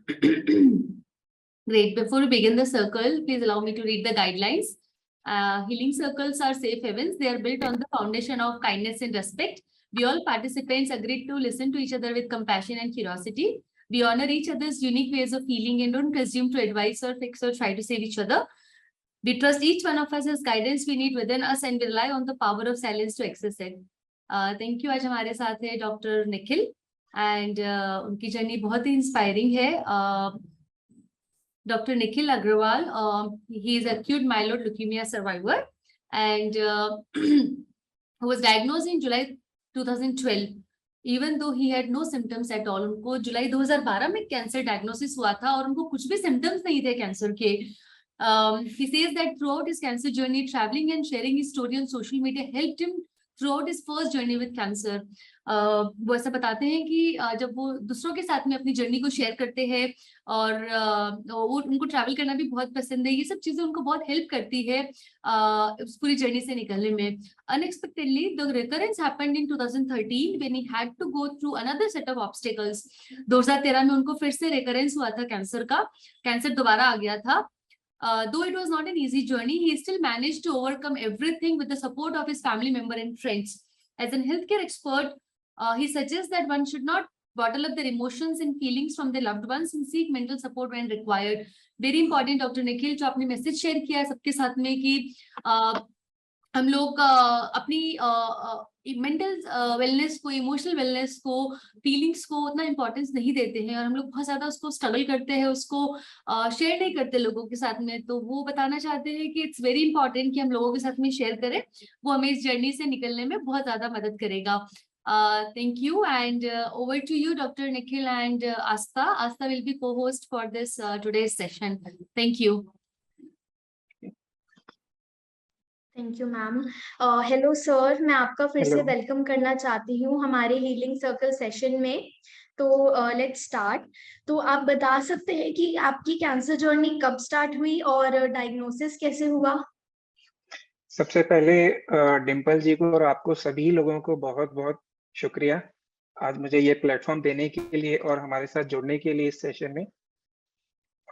Great. Before we begin the circle, please allow me to read the guidelines. Healing circles are safe havens. They are built on the foundation of kindness and respect. We all participants agreed to listen to each other with compassion and curiosity. We honor each other's unique ways of healing and don't presume to advise or fix or try to save each other. We trust each one of us has guidance we need within us and we rely on the power of silence to access it. Thank you. आज हमारे साथ है doctor Nikhil and उनकी journey बहुत ही inspiring है. Dr. Nikhil Agrawal, he is acute myeloid leukemia survivor and who was diagnosed in July 2012. Even though he had no symptoms at all, उनको जुलाई 2012 में cancer diagnosis हुआ था और उनको कुछ भी सिम्टम्स नहीं थे कैंसर के. He says that throughout his cancer journey, traveling and sharing his story on social media helped him throughout his first journey with cancer. वो ऐसा बताते हैं कि जब वो दूसरों के साथ में अपनी जर्नी को शेयर करते हैं और वो उनको ट्रैवल करना भी बहुत पसंद है. ये सब चीजें उनको बहुत हेल्प करती है उस पूरी जर्नी से निकलने में. Unexpectedly, the recurrence happened in 2013 when he had to go through another set of obstacles. 2013 में उनको फिर से रिकरेंस हुआ था कैंसर का. कैंसर दोबारा आ गया था. Though it was not an easy journey, he still managed to overcome everything with the support of his family member and friends. As a healthcare expert, he suggests that one should not bottle up their emotions and feelings from their loved ones and seek mental support when required. Very important, Dr. Nikhil, जो आपने message share किया है सबके साथ में कि हम लोग अपनी मेंटल वेलनेस को, इमोशनल वेलनेस को, फीलिंग्स को उतना इंपॉर्टेंस नहीं देते हैं और हम लोग बहुत ज्यादा उसको स्ट्रगल करते हैं, उसको शेयर नहीं करते लोगों के साथ में. तो वो बताना चाहते हैं कि इट्स वेरी इंपॉर्टेंट कि हम लोगों के साथ में शेयर करें. वो हमें इस जर्नी से निकलने में बहुत ज्यादा मदद करेगा. Thank you and over to you, Dr. Nikhil and Asta. Asta will be co-host for this today's session. Thank you. Thank you ma'am. Hello sir, मैं आपका फिर से वेलकम करना चाहती हूँ हमारे हीलिंग सर्कल सेशन में. तो लेट्स स्टार्ट. तो आप बता सकते हैं कि आपकी कैंसर जर्नी कब स्टार्ट हुई और डायग्नोसिस कैसे हुआ? सबसे पहले डिम्पल जी को और आपको सभी लोगों को बहुत बहुत शुक्रिया आज मुझे ये प्लेटफॉर्म देने के लिए और हमारे साथ जुड़ने के लिए इस सेशन में.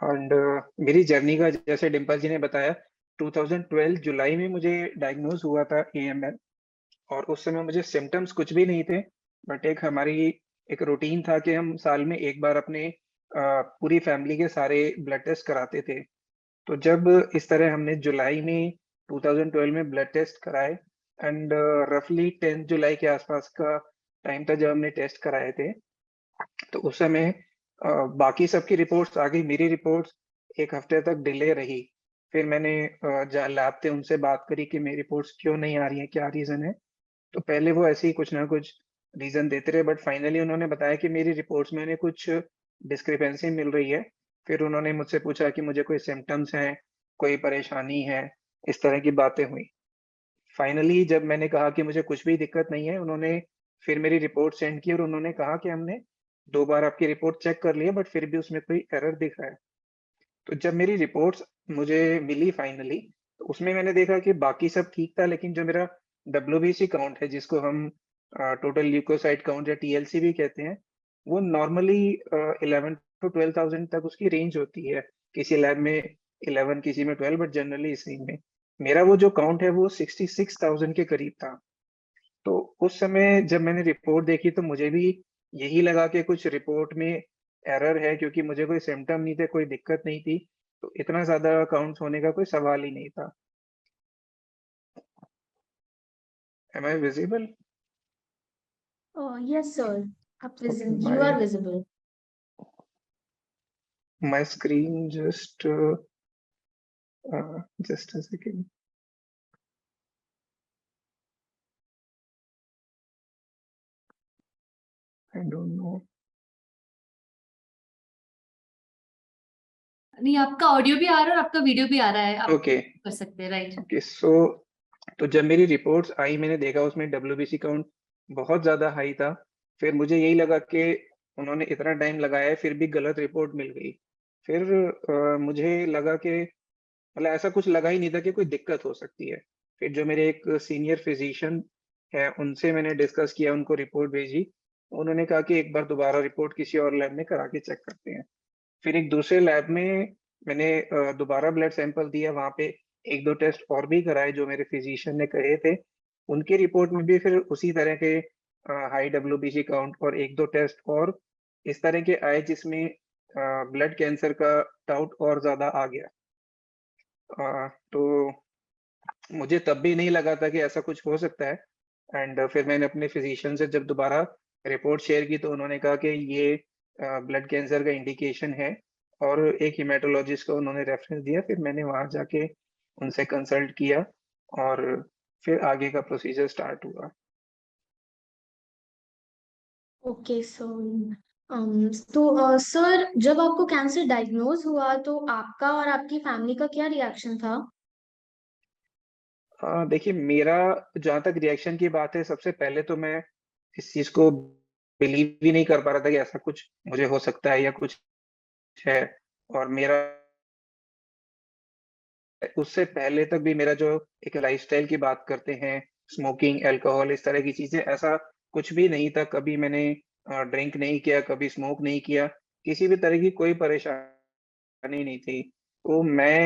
एंड मेरी जर्नी का जैसे डिम्पल जी ने बताया, 2012 जुलाई में मुझे डायग्नोज हुआ था AML और उस समय मुझे सिम्टम्स कुछ भी नहीं थे. बट हमारी एक रूटीन था कि हम साल में एक बार अपने पूरी फैमिली के सारे ब्लड टेस्ट कराते थे. तो जब इस तरह हमने जुलाई में 2012 में ब्लड टेस्ट कराए एंड रफली 10 जुलाई के आसपास का टाइम था जब हमने टेस्ट कराए थे. तो उस समय बाकी सबकी रिपोर्ट्स आ गई, मेरी रिपोर्ट्स एक हफ्ते तक डिले रही. फिर मैंने लैब थे उनसे बात करी कि मेरी रिपोर्ट्स क्यों नहीं आ रही हैं, क्या रीजन है. तो पहले वो ऐसे ही कुछ ना कुछ रीजन देते रहे, बट फाइनली उन्होंने बताया कि मेरी रिपोर्ट्स में उन्हें कुछ डिस्क्रिपेंसी मिल रही है. फिर उन्होंने मुझसे पूछा कि मुझे कोई सिम्टम्स हैं, कोई परेशानी है, इस तरह की बातें हुई. फाइनली जब मैंने कहा कि मुझे कुछ भी दिक्कत नहीं है, उन्होंने फिर मेरी रिपोर्ट सेंड की और उन्होंने कहा कि हमने 2 बार आपकी रिपोर्ट चेक कर ली है बट फिर भी उसमें कोई एरर दिख रहा है. तो जब मेरी रिपोर्ट्स मुझे मिली फाइनली, तो उसमें मैंने देखा कि बाकी सब ठीक था, लेकिन जो मेरा WBC काउंट है, जिसको हम टोटल ल्यूकोसाइट काउंट या TLC भी कहते हैं, वो नॉर्मली 11 to 12,000 तक उसकी रेंज होती है. किसी लैब में 11, किसी में 12, बट जनरली इस रेंज में. मेरा वो जो काउंट है वो 66,000 के करीब था. तो उस समय जब मैंने रिपोर्ट देखी तो मुझे भी यही लगा कि कुछ रिपोर्ट में एरर है, क्योंकि मुझे कोई सिम्टम नहीं थे, कोई दिक्कत नहीं थी. तो इतना ज्यादा काउंट होने का कोई सवाल ही नहीं था. Am I visible? Yes sir, you are visible. My screen just a second. I don't know. नहीं, आपका ऑडियो भी आ रहा है और आपका वीडियो भी आ रहा है. आप Okay. कर सकते हैं, राइट? Okay, so तो जब मेरी रिपोर्ट्स आई, मैंने देखा उसमें WBC काउंट बहुत ज्यादा हाई था. फिर मुझे यही लगा कि उन्होंने इतना टाइम लगाया है, फिर भी गलत रिपोर्ट मिल गई. फिर मुझे लगा कि मतलब ऐसा कुछ लगा ही नहीं था कि कोई दिक्कत हो सकती है. फिर जो मेरे एक सीनियर फिजिशियन है उनसे मैंने डिस्कस किया, उनको रिपोर्ट भेजी. उन्होंने कहा कि एक बार दोबारा रिपोर्ट किसी और लैब में करा के चेक करते हैं. फिर एक दूसरे लैब में मैंने दोबारा ब्लड सैंपल दिया, वहाँ पे एक दो टेस्ट और भी कराए जो मेरे फिजिशियन ने कहे थे। उनकी रिपोर्ट में भी फिर उसी तरह के हाई WBC काउंट और एक दो टेस्ट और इस तरह के आए जिसमें ब्लड कैंसर का डाउट और ज्यादा आ गया। तो मुझे तब भी नहीं लगा था कि ऐसा कुछ हो सकता है। एंड फिर मैंने अपने फिजिशियन से जब दोबारा रिपोर्ट शेयर की तो उन्होंने कहा कि ये ब्लड कैंसर का इंडिकेशन है, और एक हिमेटोलॉजिस्ट का उन्होंने रेफरेंस दिया। फिर मैंने वहां जाके उनसे कंसल्ट किया और फिर आगे का प्रोसीजर स्टार्ट हुआ। ओके तो सर, जब आपको कैंसर डायग्नोज हुआ तो आपका और आपकी फैमिली का क्या रिएक्शन था? देखिए, मेरा जहाँ तक रिएक्शन की बात है, सबसे पहले तो मैं इस चीज को बिलीव ही नहीं कर पा रहा था कि ऐसा कुछ मुझे हो सकता है या कुछ है। और मेरा उससे पहले तक भी मेरा जो एक लाइफस्टाइल की बात करते हैं, स्मोकिंग, अल्कोहल, इस तरह की चीजें, ऐसा कुछ भी नहीं था। कभी मैंने ड्रिंक नहीं किया, कभी स्मोक नहीं किया, किसी भी तरह की कोई परेशानी नहीं थी। तो मैं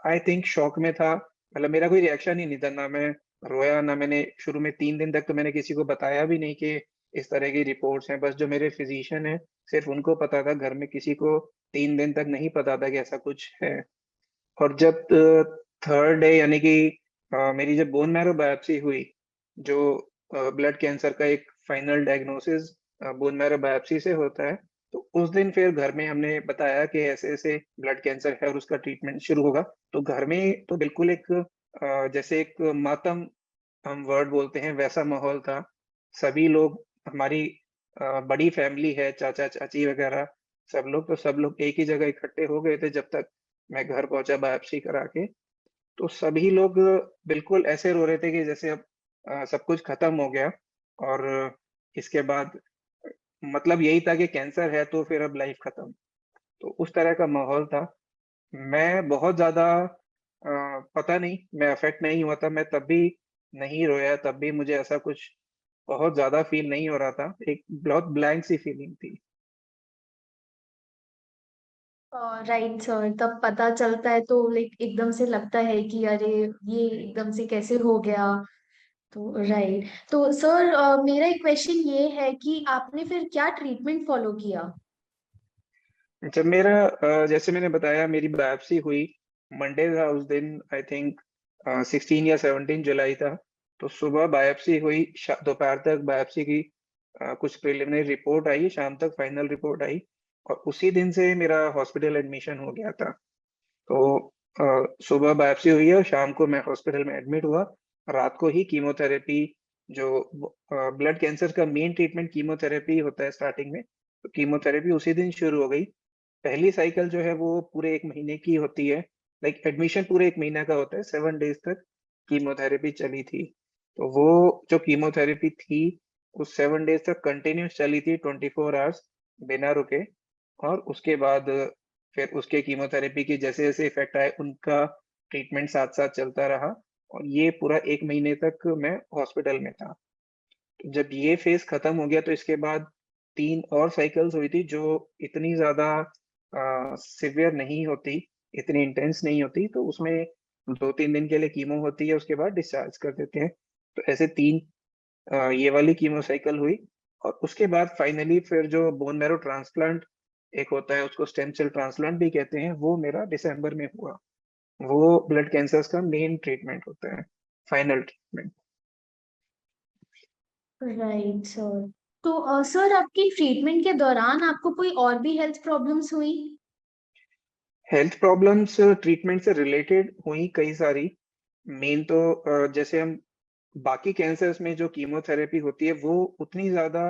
आई थिंक शॉक में था। मतलब मेरा कोई रिएक्शन ही नहीं था, ना मैं रोया, ना मैंने शुरू में 3 दिन तक तो मैंने किसी को बताया भी नहीं कि इस तरह की रिपोर्ट्स हैं। बस जो मेरे फिजिशियन है सिर्फ उनको पता था, घर में किसी को 3 दिन तक नहीं पता था कि ऐसा कुछ है। और जब थर्ड डे यानी कि मेरी जब बोन मैरो बायोप्सी हुई, जो ब्लड कैंसर का एक final diagnosis bone marrow biopsy से होता है, तो उस दिन फिर घर में हमने बताया कि ऐसे ऐसे ब्लड कैंसर है और उसका ट्रीटमेंट शुरू होगा। तो घर में तो बिल्कुल एक जैसे एक मातम हम वर्ड बोलते हैं वैसा माहौल था। सभी लोग, हमारी बड़ी फैमिली है, चाचा चाची वगैरह, सब लोग एक ही जगह इकट्ठे हो गए थे जब तक मैं घर पहुंचा बायोप्सी करा के। तो सभी लोग बिल्कुल ऐसे रो रहे थे कि जैसे अब सब कुछ खत्म हो गया, और इसके बाद मतलब यही था कि कैंसर है तो फिर अब लाइफ खत्म। तो उस तरह का माहौल था। मैं बहुत ज्यादा पता नहीं, मैं अफेक्ट नहीं हुआ था। मैं तब भी नहीं रोया, तब भी मुझे ऐसा कुछ बहुत ज्यादा फील नहीं हो रहा था। एक बहुत ब्लैंक सी फीलिंग थी। राइट सर, तब पता चलता है तो लाइक एकदम से लगता है कि अरे ये एकदम से कैसे हो गया। तो राइट, तो सर मेरा एक क्वेश्चन ये है कि आपने फिर क्या ट्रीटमेंट फॉलो किया? जब मेरा जैसे मैंने बताया, मेरी बायोप्सी हुई मंडे था उस दिन, आई थिंक 16 या 17 जुलाई था। तो सुबह बायोप्सी हुई, दोपहर तक बायोप्सी की कुछ प्रिलिमिनरी रिपोर्ट आई, शाम तक फाइनल रिपोर्ट आई, और उसी दिन से मेरा हॉस्पिटल एडमिशन हो गया था। तो सुबह बायोप्सी हुई है और शाम को मैं हॉस्पिटल में एडमिट हुआ। रात को ही कीमोथेरेपी, जो ब्लड कैंसर का मेन ट्रीटमेंट कीमोथेरेपी होता है स्टार्टिंग में, तो कीमोथेरेपी उसी दिन शुरू हो गई। पहली साइकिल जो है वो पूरे 1 महीने की होती है। लाइक एडमिशन पूरे 1 महीने का होता है, 7 डेज तक कीमोथेरेपी चली थी। तो वो जो कीमोथेरेपी थी, उस 7 डेज तक कंटिन्यूस चली थी, 24 आवर्स बिना रुके। और उसके बाद फिर उसके कीमोथेरेपी की जैसे जैसे इफेक्ट आए, उनका ट्रीटमेंट साथ साथ चलता रहा। और ये पूरा 1 महीने तक मैं हॉस्पिटल में था। जब ये फेज खत्म हो गया तो इसके बाद 3 और साइकिल्स हुई थी, जो इतनी ज्यादा सिवियर नहीं होती, इतनी इंटेंस नहीं होती। तो उसमें 2-3 दिन के लिए कीमो होती है, उसके बाद डिस्चार्ज कर देते हैं। तो ऐसे 3 ये वाली कीमो साइकिल हुई। और उसके बाद फाइनली फिर जो बोन मैरो ट्रांसप्लांट एक होता है, उसको स्टेम सेल ट्रांसप्लांट भी कहते हैं, वो मेरा दिसंबर में हुआ। वो ब्लड कैंसर्स का मेन ट्रीटमेंट होता है, फाइनल ट्रीटमेंट। राइट सर, तो सर आपकी ट्रीटमेंट के दौरान आपको कोई और भी हेल्थ प्रॉब्लम्स हुई? हेल्थ प्रॉब्लम्स ट्रीटमेंट से रिलेटेड हुई कई सारी। मेन तो जैसे हम बाकी कैंसर्स में जो कीमोथेरेपी होती है वो उतनी ज्यादा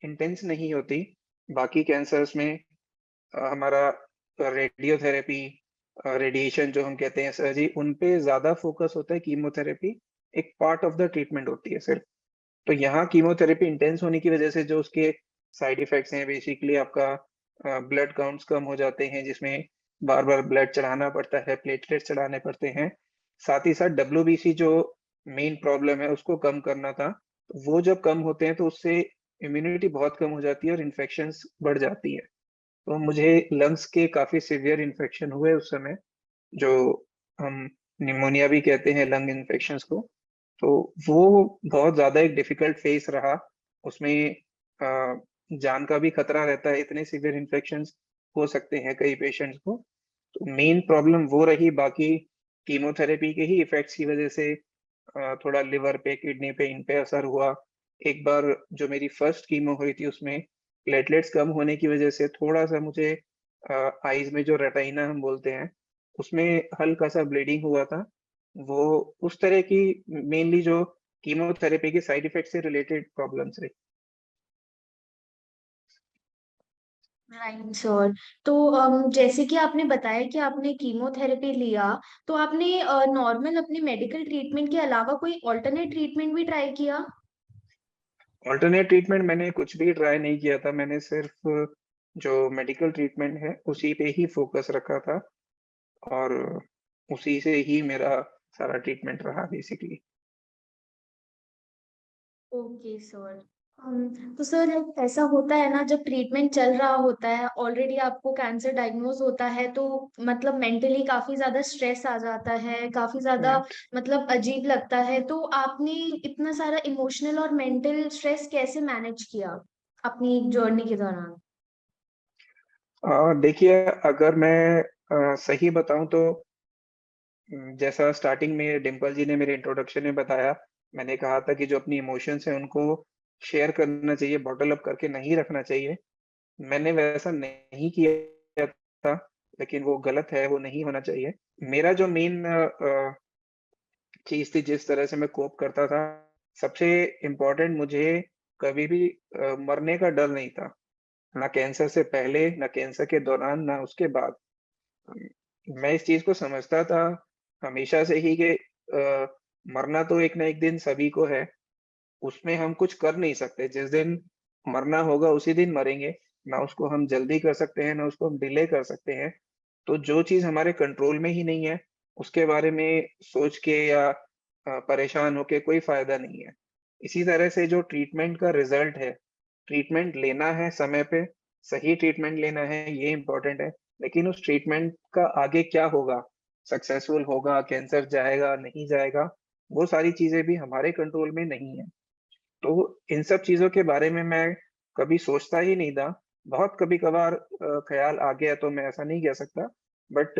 इंटेंस नहीं होती। बाकी कैंसर्स में हमारा रेडियोथेरेपी, रेडिएशन जो हम कहते हैं सर्जरी, उन पे ज्यादा फोकस होता है। कीमोथेरेपी एक पार्ट ऑफ द ट्रीटमेंट होती है सिर्फ। तो यहाँ कीमोथेरेपी इंटेंस होने की वजह से जो उसके साइड इफेक्ट्स हैं, बेसिकली आपका ब्लड काउंट्स कम हो जाते हैं, जिसमें बार बार ब्लड चढ़ाना पड़ता है, प्लेटलेट्स चढ़ाने पड़ते हैं। साथ ही साथ WBC जो मेन प्रॉब्लम है उसको कम करना था। तो वो जब कम होते हैं तो उससे इम्यूनिटी बहुत कम हो जाती है और इन्फेक्शंस बढ़ जाती है। तो मुझे लंग्स के काफी सीवियर इन्फेक्शन हुए उस समय, जो हम निमोनिया भी कहते हैं लंग इन्फेक्शंस को। तो वो बहुत ज्यादा एक डिफिकल्ट फेस रहा। उसमें जान का भी खतरा रहता है, इतने सीवियर इन्फेक्शंस हो सकते हैं कई पेशेंट्स को। तो मेन प्रॉब्लम वो रही। बाकी कीमोथेरेपी के ही इफेक्ट्स की वजह से थोड़ा लिवर पे, किडनी पे, इन पे असर हुआ। एक बार जो मेरी फर्स्ट कीमो हुई थी उसमें प्लेटलेट्स कम होने की वजह से थोड़ा सा मुझे आईज में जो रेटिना हम बोलते हैं उसमें हल्का सा ब्लीडिंग हुआ था। वो उस तरह की मेनली जो कीमोथेरेपी के साइड इफेक्ट से रिलेटेड प्रॉब्लम्स रही। Right sir. तो जैसे कि आपने बताया कि आपने कीमोथेरेपी लिया, तो आपने नॉर्मल अपने मेडिकल ट्रीटमेंट के अलावा कोई ऑल्टरनेट ट्रीटमेंट भी ट्राई किया? ऑल्टरनेट ट्रीटमेंट मैंने कुछ भी ट्राई नहीं किया था। मैंने सिर्फ जो मेडिकल ट्रीटमेंट है उसी पे ही फोकस रखा था, और उसी से ही मेरा सारा ट्रीटमेंट रहा बेसिकली। Okay sir. तो सर ऐसा होता है ना, जब ट्रीटमेंट चल रहा होता है, ऑलरेडी आपको कैंसर डायग्नोज होता है, तो मतलब मेंटली काफी ज्यादा स्ट्रेस आ जाता है, काफी ज्यादा राइट। मतलब अजीब लगता है। तो आपने इतना सारा इमोशनल और मेंटल स्ट्रेस कैसे मैनेज किया अपनी जर्नी के दौरान? देखिए, अगर मैं सही बताऊं तो जैसा स्टार्टिंग में डिम्पल जी ने मेरे इंट्रोडक्शन में बताया, मैंने कहा था कि जो अपनी इमोशंस हैं उनको शेयर करना चाहिए, बॉटल अप करके नहीं रखना चाहिए। मैंने वैसा नहीं किया था, लेकिन वो गलत है, वो नहीं होना चाहिए। मेरा जो मेन चीज थी, जिस तरह से मैं कोप करता था, सबसे इम्पोर्टेंट मुझे कभी भी मरने का डर नहीं था। ना कैंसर से पहले, ना कैंसर के दौरान, ना उसके बाद। मैं इस चीज को समझता था हमेशा से ही कि मरना तो एक ना एक दिन सभी को है। उसमें हम कुछ कर नहीं सकते। जिस दिन मरना होगा उसी दिन मरेंगे। ना उसको हम जल्दी कर सकते हैं, ना उसको हम डिले कर सकते हैं। तो जो चीज हमारे कंट्रोल में ही नहीं है, उसके बारे में सोच के या परेशान होके कोई फायदा नहीं है। इसी तरह से जो ट्रीटमेंट का रिजल्ट है, ट्रीटमेंट लेना है समय पे, सही ट्रीटमेंट लेना है, ये इम्पोर्टेंट है। लेकिन उस ट्रीटमेंट का आगे क्या होगा, सक्सेसफुल होगा, कैंसर जाएगा, नहीं जाएगा, वो सारी चीजें भी हमारे कंट्रोल में नहीं है। तो इन सब चीज़ों के बारे में मैं कभी सोचता ही नहीं था। बहुत कभी-कभार ख़्याल आ गया तो मैं ऐसा नहीं कह सकता, बट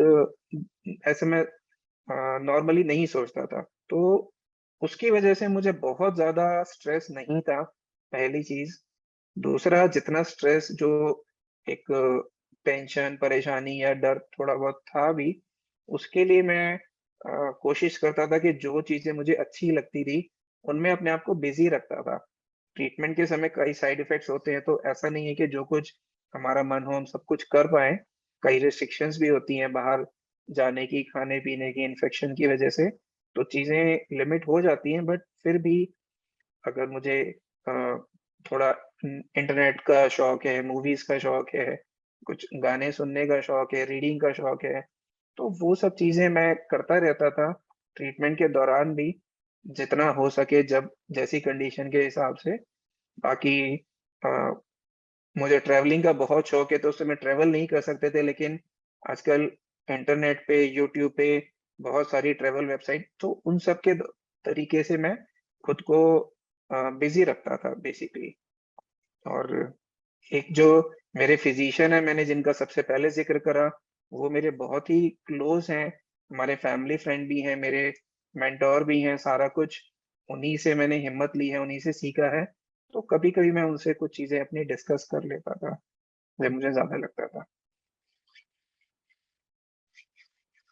ऐसे मैं नॉर्मली नहीं सोचता था। तो उसकी वज़ह से मुझे बहुत ज़्यादा स्ट्रेस नहीं था, पहली चीज़। दूसरा, जितना स्ट्रेस जो एक टेंशन, परेशानी या डर थोड़ा बहुत था भी, उसके लिए मैं कोशिश करता था कि जो चीज़ें मुझे अच्छी लगती थी, उनमें अपने आप को बिज़ी रखता था। ट्रीटमेंट के समय कई साइड इफ़ेक्ट्स होते हैं, तो ऐसा नहीं है कि जो कुछ हमारा मन हो हम सब कुछ कर पाएँ। कई रिस्ट्रिक्शंस भी होती हैं बाहर जाने की, खाने-पीने की, इन्फेक्शन की वज़ह से, तो चीज़ें लिमिट हो जाती हैं। बट फिर भी अगर मुझे थोड़ा इंटरनेट का शौक है, मूवीज़ का शौक है, कुछ गाने सुनने का शौक है, रीडिंग का शौक है, तो वो सब चीज़ें मैं करता रहता था ट्रीटमेंट के दौरान भी, जितना हो सके जब जैसी कंडीशन के हिसाब से। बाकी अ, मुझे ट्रैवलिंग का बहुत शौक है, तो उस समय ट्रैवल नहीं कर सकते थे, लेकिन आजकल इंटरनेट पे, यूट्यूब पे बहुत सारी ट्रैवल वेबसाइट, तो उन सब के तरीके से मैं खुद को बिज़ी रखता था बेसिकली। और एक जो मेरे फिजिशियन हैं, मैंने जिनका सबसे पहले ज़िक्र करा, वो मेरे बहुत ही क्लोज़ हैं, हमारे फैमिली फ्रेंड भी हैं, मेरे मेंटर भी हैं, सारा कुछ उन्हीं से मैंने हिम्मत ली है, उन्हीं से सीखा है। तो कभी-कभी मैं उनसे कुछ चीज़ें अपनी डिस्कस कर लेता था, जब मुझे ज़्यादा लगता था।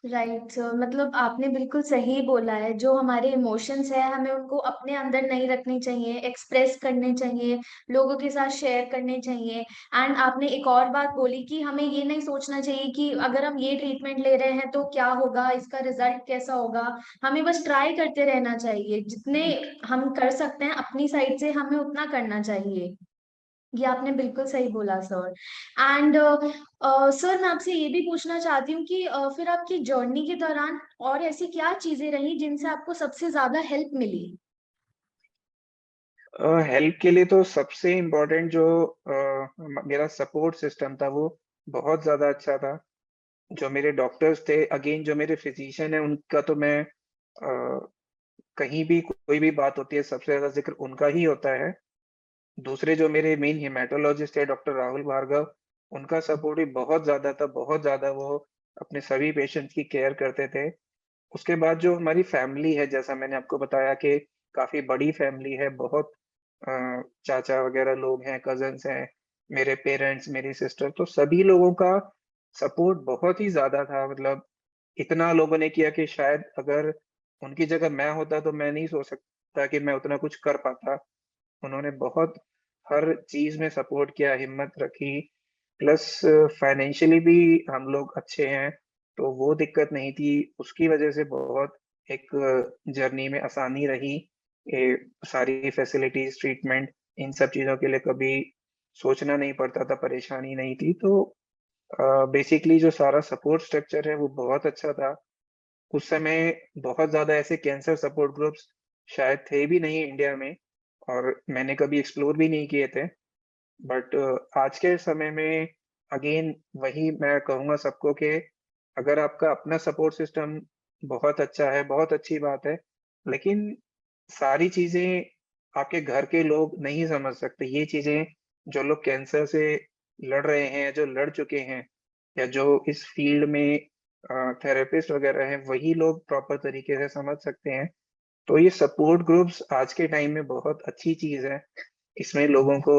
राइट सर, मतलब आपने बिल्कुल सही बोला है। जो हमारे इमोशंस है, हमें उनको अपने अंदर नहीं रखने चाहिए, एक्सप्रेस करने चाहिए, लोगों के साथ शेयर करने चाहिए। एंड आपने एक और बात बोली कि हमें ये नहीं सोचना चाहिए कि अगर हम ये ट्रीटमेंट ले रहे हैं तो क्या होगा, इसका रिजल्ट कैसा होगा। हमें बस ट्राई करते रहना चाहिए। जितने हम कर सकते हैं अपनी साइड से, हमें उतना करना चाहिए। ये आपने बिल्कुल सही बोला सर। एंड सर, मैं आपसे ये भी पूछना चाहती हूँ कि फिर आपकी जर्नी के दौरान और ऐसी क्या चीजें रही जिनसे आपको सबसे ज्यादा हेल्प मिली? हेल्प के लिए तो सबसे इम्पोर्टेंट जो मेरा सपोर्ट सिस्टम था, वो बहुत ज़्यादा अच्छा था। जो मेरे डॉक्टर्स थे, अगेन जो मेरे फिजिशियन है, उनका तो मैं कहीं भी कोई भी बात होती है सबसे ज़्यादा ज़िक्र उनका ही होता है। दूसरे जो मेरे मेन हेमेटोलॉजिस्ट है डॉक्टर राहुल भार्गव, उनका सपोर्ट भी बहुत ज़्यादा था, बहुत ज़्यादा। वो अपने सभी पेशेंट्स की केयर करते थे। उसके बाद जो हमारी फैमिली है, जैसा मैंने आपको बताया कि काफ़ी बड़ी फैमिली है, बहुत चाचा वगैरह लोग हैं, कज़िन्स हैं, मेरे पेरेंट्स, मेरी सिस्टर, तो सभी लोगों का सपोर्ट बहुत ही ज़्यादा था। मतलब इतना लोगों ने किया कि शायद अगर उनकी जगह मैं होता तो मैं नहीं सोच सकता कि मैं उतना कुछ कर पाता। उन्होंने बहुत हर चीज़ में सपोर्ट किया, हिम्मत रखी, प्लस फाइनेंशियली भी हम लोग अच्छे हैं, तो वो दिक्कत नहीं थी। उसकी वजह से बहुत एक जर्नी में आसानी रही। ये सारी फैसिलिटीज़, ट्रीटमेंट, इन सब चीज़ों के लिए कभी सोचना नहीं पड़ता था, परेशानी नहीं थी। तो बेसिकली जो सारा सपोर्ट स्ट्रक्चर है, वो बहुत अच्छा था। उस समय बहुत ज़्यादा ऐसे कैंसर सपोर्ट ग्रुप्स शायद थे भी नहीं इंडिया में, और मैंने कभी एक्सप्लोर भी नहीं किए थे। बट आज के समय में अगेन वही मैं कहूँगा सबको कि अगर आपका अपना सपोर्ट सिस्टम बहुत अच्छा है, बहुत अच्छी बात है, लेकिन सारी चीज़ें आपके घर के लोग नहीं समझ सकते। ये चीज़ें जो लोग कैंसर से लड़ रहे हैं, जो लड़ चुके हैं, या जो इस फील्ड में थेरेपिस्ट वगैरह हैं, वही लोग प्रॉपर तरीके से समझ सकते हैं। तो ये सपोर्ट ग्रुप्स आज के टाइम में बहुत अच्छी चीज़ है। इसमें लोगों को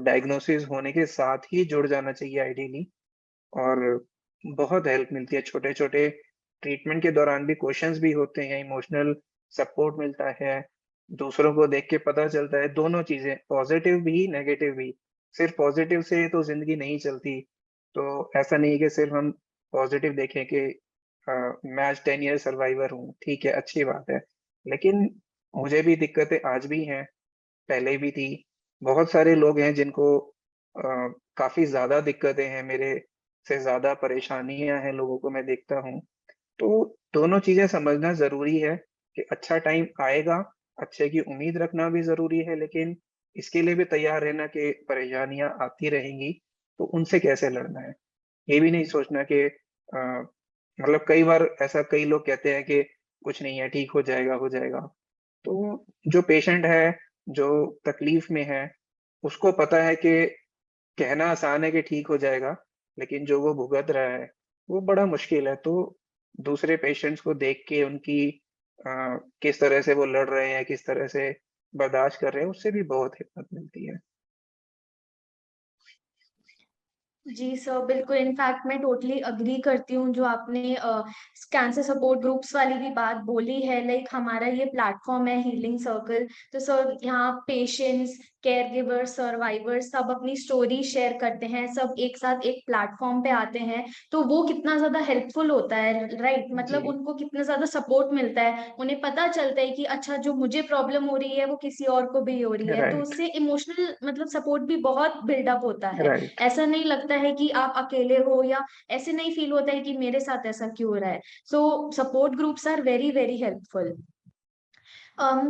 डायग्नोसिस होने के साथ ही जुड़ जाना चाहिए आइडियली, और बहुत हेल्प मिलती है। छोटे-छोटे ट्रीटमेंट के दौरान भी क्वेश्चंस भी होते हैं, इमोशनल सपोर्ट मिलता है, दूसरों को देख के पता चलता है, दोनों चीज़ें, पॉज़िटिव भी, नेगेटिव भी। सिर्फ़ पॉज़िटिव से तो ज़िंदगी नहीं चलती। तो ऐसा नहीं है कि सिर्फ़ हम पॉज़िटिव देखें कि मैं आज 10 ईयर सर्वाइवर हूँ, ठीक है, अच्छी बात है। लेकिन मुझे भी दिक्कतें आज भी हैं, पहले भी थी। बहुत सारे लोग हैं जिनको काफ़ी ज़्यादा दिक्कतें हैं, मेरे से ज़्यादा परेशानियाँ हैं, लोगों को मैं देखता हूँ। तो दोनों चीज़ें समझना ज़रूरी है कि अच्छा टाइम आएगा, अच्छे की उम्मीद रखना भी ज़रूरी है, लेकिन इसके लिए भी तैयार रहना कि परेशानियाँ आती रहेंगी, तो उनसे कैसे लड़ना है। ये भी नहीं सोचना कि मतलब कई बार ऐसा कई लोग कहते हैं कि कुछ नहीं है, ठीक हो जाएगा, हो जाएगा। तो जो पेशेंट है, जो तकलीफ़ में है, उसको पता है कि कहना आसान है कि ठीक हो जाएगा, लेकिन जो वो भुगत रहा है, वो बड़ा मुश्किल है। तो दूसरे पेशेंट्स को देख के उनकी किस तरह से वो लड़ रहे हैं, किस तरह से बर्दाश्त कर रहे हैं, उससे भी बहुत हिम्मत मिलती है। जी सर, बिल्कुल इनफैक्ट मैं टोटली एग्री करती हूँ जो आपने कैंसर सपोर्ट ग्रुप्स वाली भी बात बोली है। लाइक हमारा ये प्लेटफॉर्म है हीलिंग सर्कल, तो सर यहाँ पेशेंट्स, केयर गिवर, सर्वाइवर सब अपनी स्टोरी शेयर करते हैं, सब एक साथ एक प्लेटफॉर्म पे आते हैं, तो वो कितना ज्यादा हेल्पफुल होता है, राइट? मतलब जी, उनको कितना ज्यादा सपोर्ट मिलता है, उन्हें पता चलता है कि अच्छा जो मुझे प्रॉब्लम हो रही है वो किसी और को भी हो रही है, तो राइट, उससे इमोशनल मतलब सपोर्ट भी बहुत बिल्डअप होता है। राइट। ऐसा नहीं लगता है कि आप अकेले हो, या ऐसे नहीं फील होता है कि मेरे साथ ऐसा क्यों हो रहा है। So support groups are very very helpful.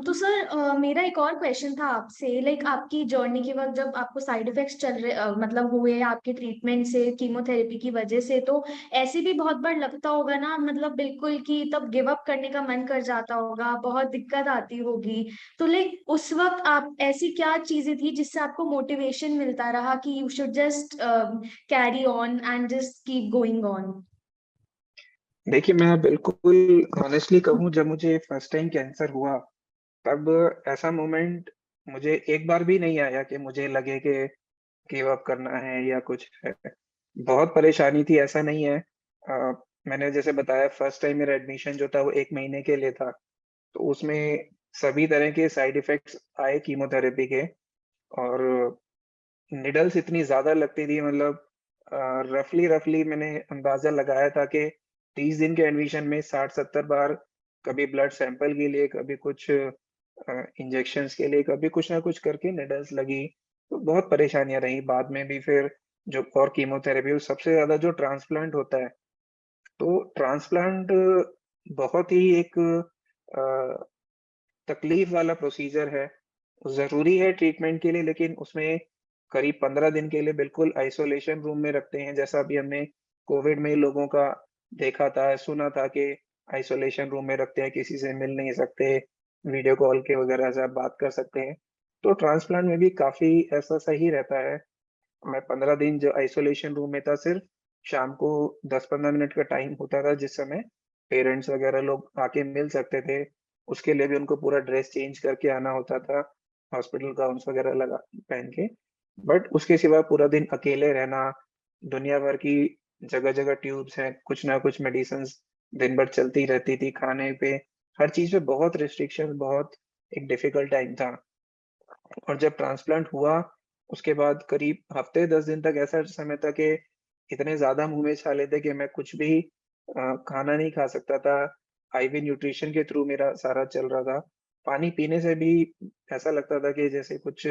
तो सर मेरा एक और क्वेश्चन था आपसे, लाइक आपकी जर्नी के वक्त जब आपको साइड इफेक्ट्स चल रहे मतलब हुए आपके ट्रीटमेंट से, कीमोथेरेपी की वजह से, तो ऐसे भी बहुत बार लगता होगा ना, मतलब बिल्कुल कि तब गिव अप करने का मन कर जाता होगा, बहुत दिक्कत आती होगी। तो लाइक उस वक्त आप ऐसी क्या चीजें थी जिससे आपको मोटिवेशन मिलता रहा कि you should just carry on and just keep going on? देखिए, मैं बिल्कुल ऑनेस्टली कहूँ, जब मुझे फर्स्ट टाइम कैंसर हुआ, तब ऐसा मोमेंट मुझे एक बार भी नहीं आया कि मुझे लगे कि गिव अप करना है या कुछ है। बहुत परेशानी थी, ऐसा नहीं है। मैंने जैसे बताया, फर्स्ट टाइम मेरा एडमिशन जो था वो 1 महीने के लिए था। तो उसमें सभी तरह के साइड इफ़ेक्ट्स आए कीमोथेरेपी के, और नीडल्स इतनी ज़्यादा लगती थी, मतलब रफ़ली मैंने अंदाज़ा लगाया था कि 30 दिन के एडमिशन में 60-70 बार, कभी ब्लड सैंपल के लिए, कभी कुछ इंजेक्शंस के लिए, कभी कुछ ना कुछ करके नीडल्स लगी। तो बहुत परेशानियाँ रहीं। बाद में भी फिर जो और कीमोथेरेपी, और सबसे ज़्यादा जो ट्रांसप्लांट होता है, तो ट्रांसप्लांट बहुत ही एक अ, तकलीफ वाला प्रोसीजर है। ज़रूरी है ट्रीटमेंट के लिए, लेकिन उसमें करीब 15 दिन के लिए बिल्कुल आइसोलेशन रूम में रखते हैं, जैसा अभी हमने कोविड में लोगों का देखा था, सुना था कि आइसोलेशन रूम में रखते हैं, किसी से मिल नहीं सकते, वीडियो कॉल के वगैरह से आप बात कर सकते हैं। तो ट्रांसप्लांट में भी काफ़ी ऐसा सही रहता है। मैं 15 दिन जो आइसोलेशन रूम में था, सिर्फ शाम को 10-15 मिनट का टाइम होता था, जिस समय पेरेंट्स वगैरह लोग आके मिल सकते थे। उसके लिए भी उनको पूरा ड्रेस चेंज करके आना होता था, हॉस्पिटल गाउन्स वगैरह लगा पहन के। बट उसके सिवा पूरा दिन अकेले रहना, दुनिया भर की जगह-जगह ट्यूब्स हैं, कुछ ना कुछ मेडिसिन्स दिन भर चलती रहती थी, खाने पे, हर चीज़ पे बहुत रिस्ट्रिक्शंस, बहुत एक डिफ़िकल्ट टाइम था। और जब ट्रांसप्लांट हुआ, उसके बाद करीब हफ्ते 10 दिन तक ऐसा समय था कि इतने ज़्यादा मुँह में छाले थे कि मैं कुछ भी खाना नहीं खा सकता था। आईवी न्यूट्रिशन के थ्रू मेरा सारा चल रहा था। पानी पीने से भी ऐसा लगता था कि जैसे कुछ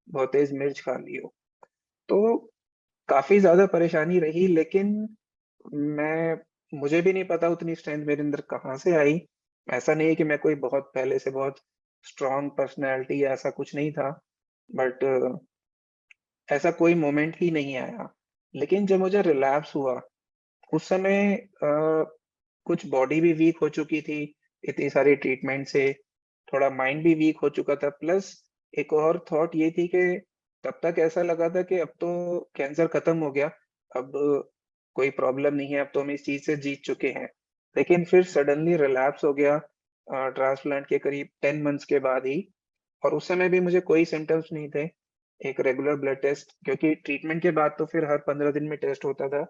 बहुत तेज़ मिर्च खा ली हो। तो काफ़ी ज़्यादा परेशानी रही, लेकिन मैं मुझे भी नहीं पता उतनी स्ट्रेंथ मेरे अंदर कहाँ से आई। ऐसा नहीं है कि मैं कोई बहुत पहले से बहुत स्ट्रॉन्ग पर्सनैलिटी या ऐसा कुछ नहीं था, बट ऐसा कोई मोमेंट ही नहीं आया। लेकिन जब मुझे रिलैप्स हुआ, उस समय कुछ बॉडी भी वीक हो चुकी थी, इतनी सारी ट्रीटमेंट से, थोड़ा माइंड भी वीक हो चुका था, प्लस एक और थॉट ये थी कि तब तक ऐसा लगा था कि अब तो कैंसर खत्म हो गया, अब कोई प्रॉब्लम नहीं है, अब तो हम इस चीज़ से जीत चुके हैं। लेकिन फिर सडनली रिलैप्स हो गया ट्रांसप्लांट के करीब 10 मंथ्स के बाद ही, और उस समय भी मुझे कोई सिम्पटम्स नहीं थे। एक रेगुलर ब्लड टेस्ट, क्योंकि ट्रीटमेंट के बाद तो फिर हर 15 दिन में टेस्ट होता था।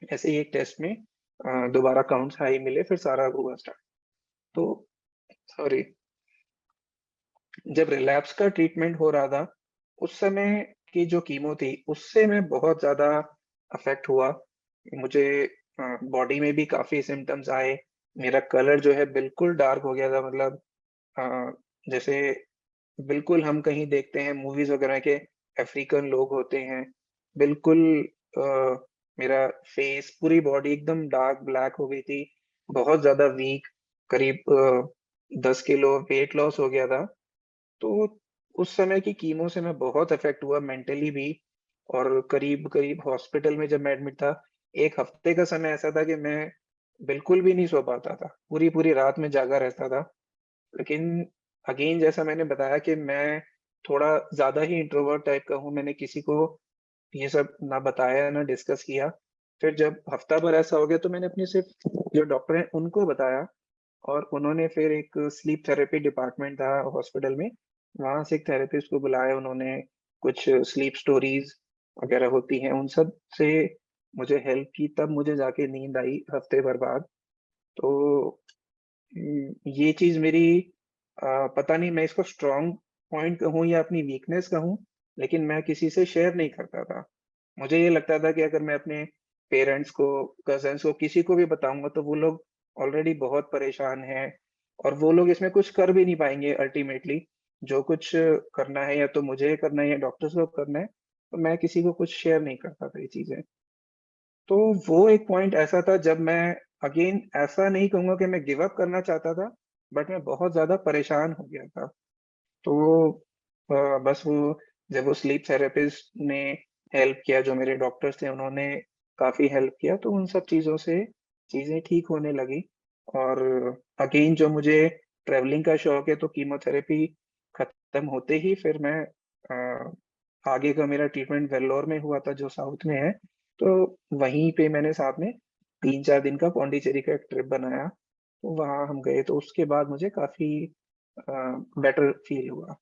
ऐसे ही एक टेस्ट में दोबारा काउंट्स हाई मिले, फिर सारा हुआ स्टार्ट। तो सॉरी, जब रिलैप्स का ट्रीटमेंट हो रहा था, उस समय की जो कीमो थी, उससे मैं बहुत ज़्यादा अफ़ेक्ट हुआ। मुझे बॉडी में भी काफ़ी सिम्पटम्स आए। मेरा कलर जो है बिल्कुल डार्क हो गया था, मतलब अ, जैसे बिल्कुल हम कहीं देखते हैं मूवीज़ वगैरह के अफ्रीकन लोग होते हैं, बिल्कुल अ, मेरा फेस, पूरी बॉडी एकदम डार्क ब्लैक हो गई थी, बहुत ज़्यादा वीक, करीब 10 किलो वेट लॉस हो गया था। तो उस समय की कीमो से मैं बहुत अफ़ेक्ट हुआ मेंटली भी, और करीब-करीब हॉस्पिटल में जब मैं एडमिट था, 1 हफ्ते का समय ऐसा था कि मैं बिल्कुल भी नहीं सो पाता था, पूरी-पूरी रात मैं जागा रहता था। लेकिन अगेन जैसा मैंने बताया कि मैं थोड़ा ज़्यादा ही इंट्रोवर्ट टाइप का हूँ, मैंने किसी को ये सब ना बताया, ना डिस्कस किया। फिर जब हफ्ता भर ऐसा हो गया, तो मैंने अपने सिर्फ़ जो डॉक्टर हैं उनको बताया, और उन्होंने फिर एक स्लीप थेरेपी डिपार्टमेंट था हॉस्पिटल में, वहाँ से एक थेरेपिस्ट को बुलाया उन्होंने, कुछ स्लीप स्टोरीज़ वगैरह होती हैं, उन सब से मुझे हेल्प की, तब मुझे जाके नींद आई हफ्ते भर बाद। तो ये चीज़ मेरी पता नहीं मैं इसको स्ट्रॉन्ग पॉइंट कहूँ या अपनी वीकनेस कहूँ, लेकिन मैं किसी से शेयर नहीं करता था। मुझे ये लगता था कि अगर मैं अपने पेरेंट्स को, कज़िन्स को, किसी को भी बताऊँगा, तो वो लोग ऑलरेडी बहुत परेशान हैं, और वो लोग इसमें कुछ कर भी नहीं पाएँगे अल्टीमेटली। जो कुछ करना है या तो मुझे करना है या डॉक्टर्स को करना है, तो मैं किसी को कुछ शेयर नहीं करता था ये चीज़ें। तो वो एक पॉइंट ऐसा था जब मैं अगेन ऐसा नहीं कहूँगा कि मैं गिव अप करना चाहता था, बट मैं बहुत ज़्यादा परेशान हो गया था। तो बस वो जब वो स्लीप थेरेपिस्ट ने हेल्प किया, जो मेरे डॉक्टर्स थे उन्होंने काफ़ी हेल्प किया, तो उन सब चीज़ों से चीज़ें ठीक होने लगी। और अगेन जो मुझे ट्रैवलिंग का शौक है, तो कीमोथेरेपी खत्म होते ही फिर मैं आगे का मेरा ट्रीटमेंट वेल्लोर में हुआ था, जो साउथ में है। तो वहीं पे मैंने साथ में 3-4 दिन का पौंडीचेरी का एक ट्रिप बनाया, तो वहाँ हम गए, तो उसके बाद मुझे काफ़ी अ, बेटर फ़ील हुआ।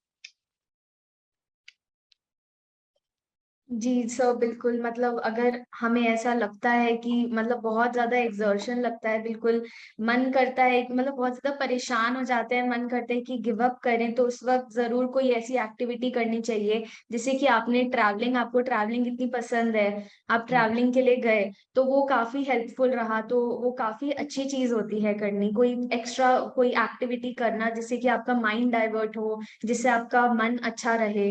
जी सर, बिल्कुल मतलब अगर हमें ऐसा लगता है कि मतलब बहुत ज़्यादा एक्सर्शन लगता है, बिल्कुल मन करता है कि मतलब बहुत ज़्यादा परेशान हो जाते हैं, मन करता है कि गिव अप करें, तो उस वक़्त ज़रूर कोई ऐसी एक्टिविटी करनी चाहिए। जैसे कि आपको ट्रैवलिंग इतनी पसंद है, आप हुँ। ट्रैवलिंग के लिए गए, तो वो काफ़ी हेल्पफुल रहा, तो वो काफ़ी अच्छी चीज़ होती है करनी। कोई एक्स्ट्रा कोई एक्टिविटी करना जिससे कि आपका माइंड डाइवर्ट हो, जिससे आपका मन अच्छा रहे।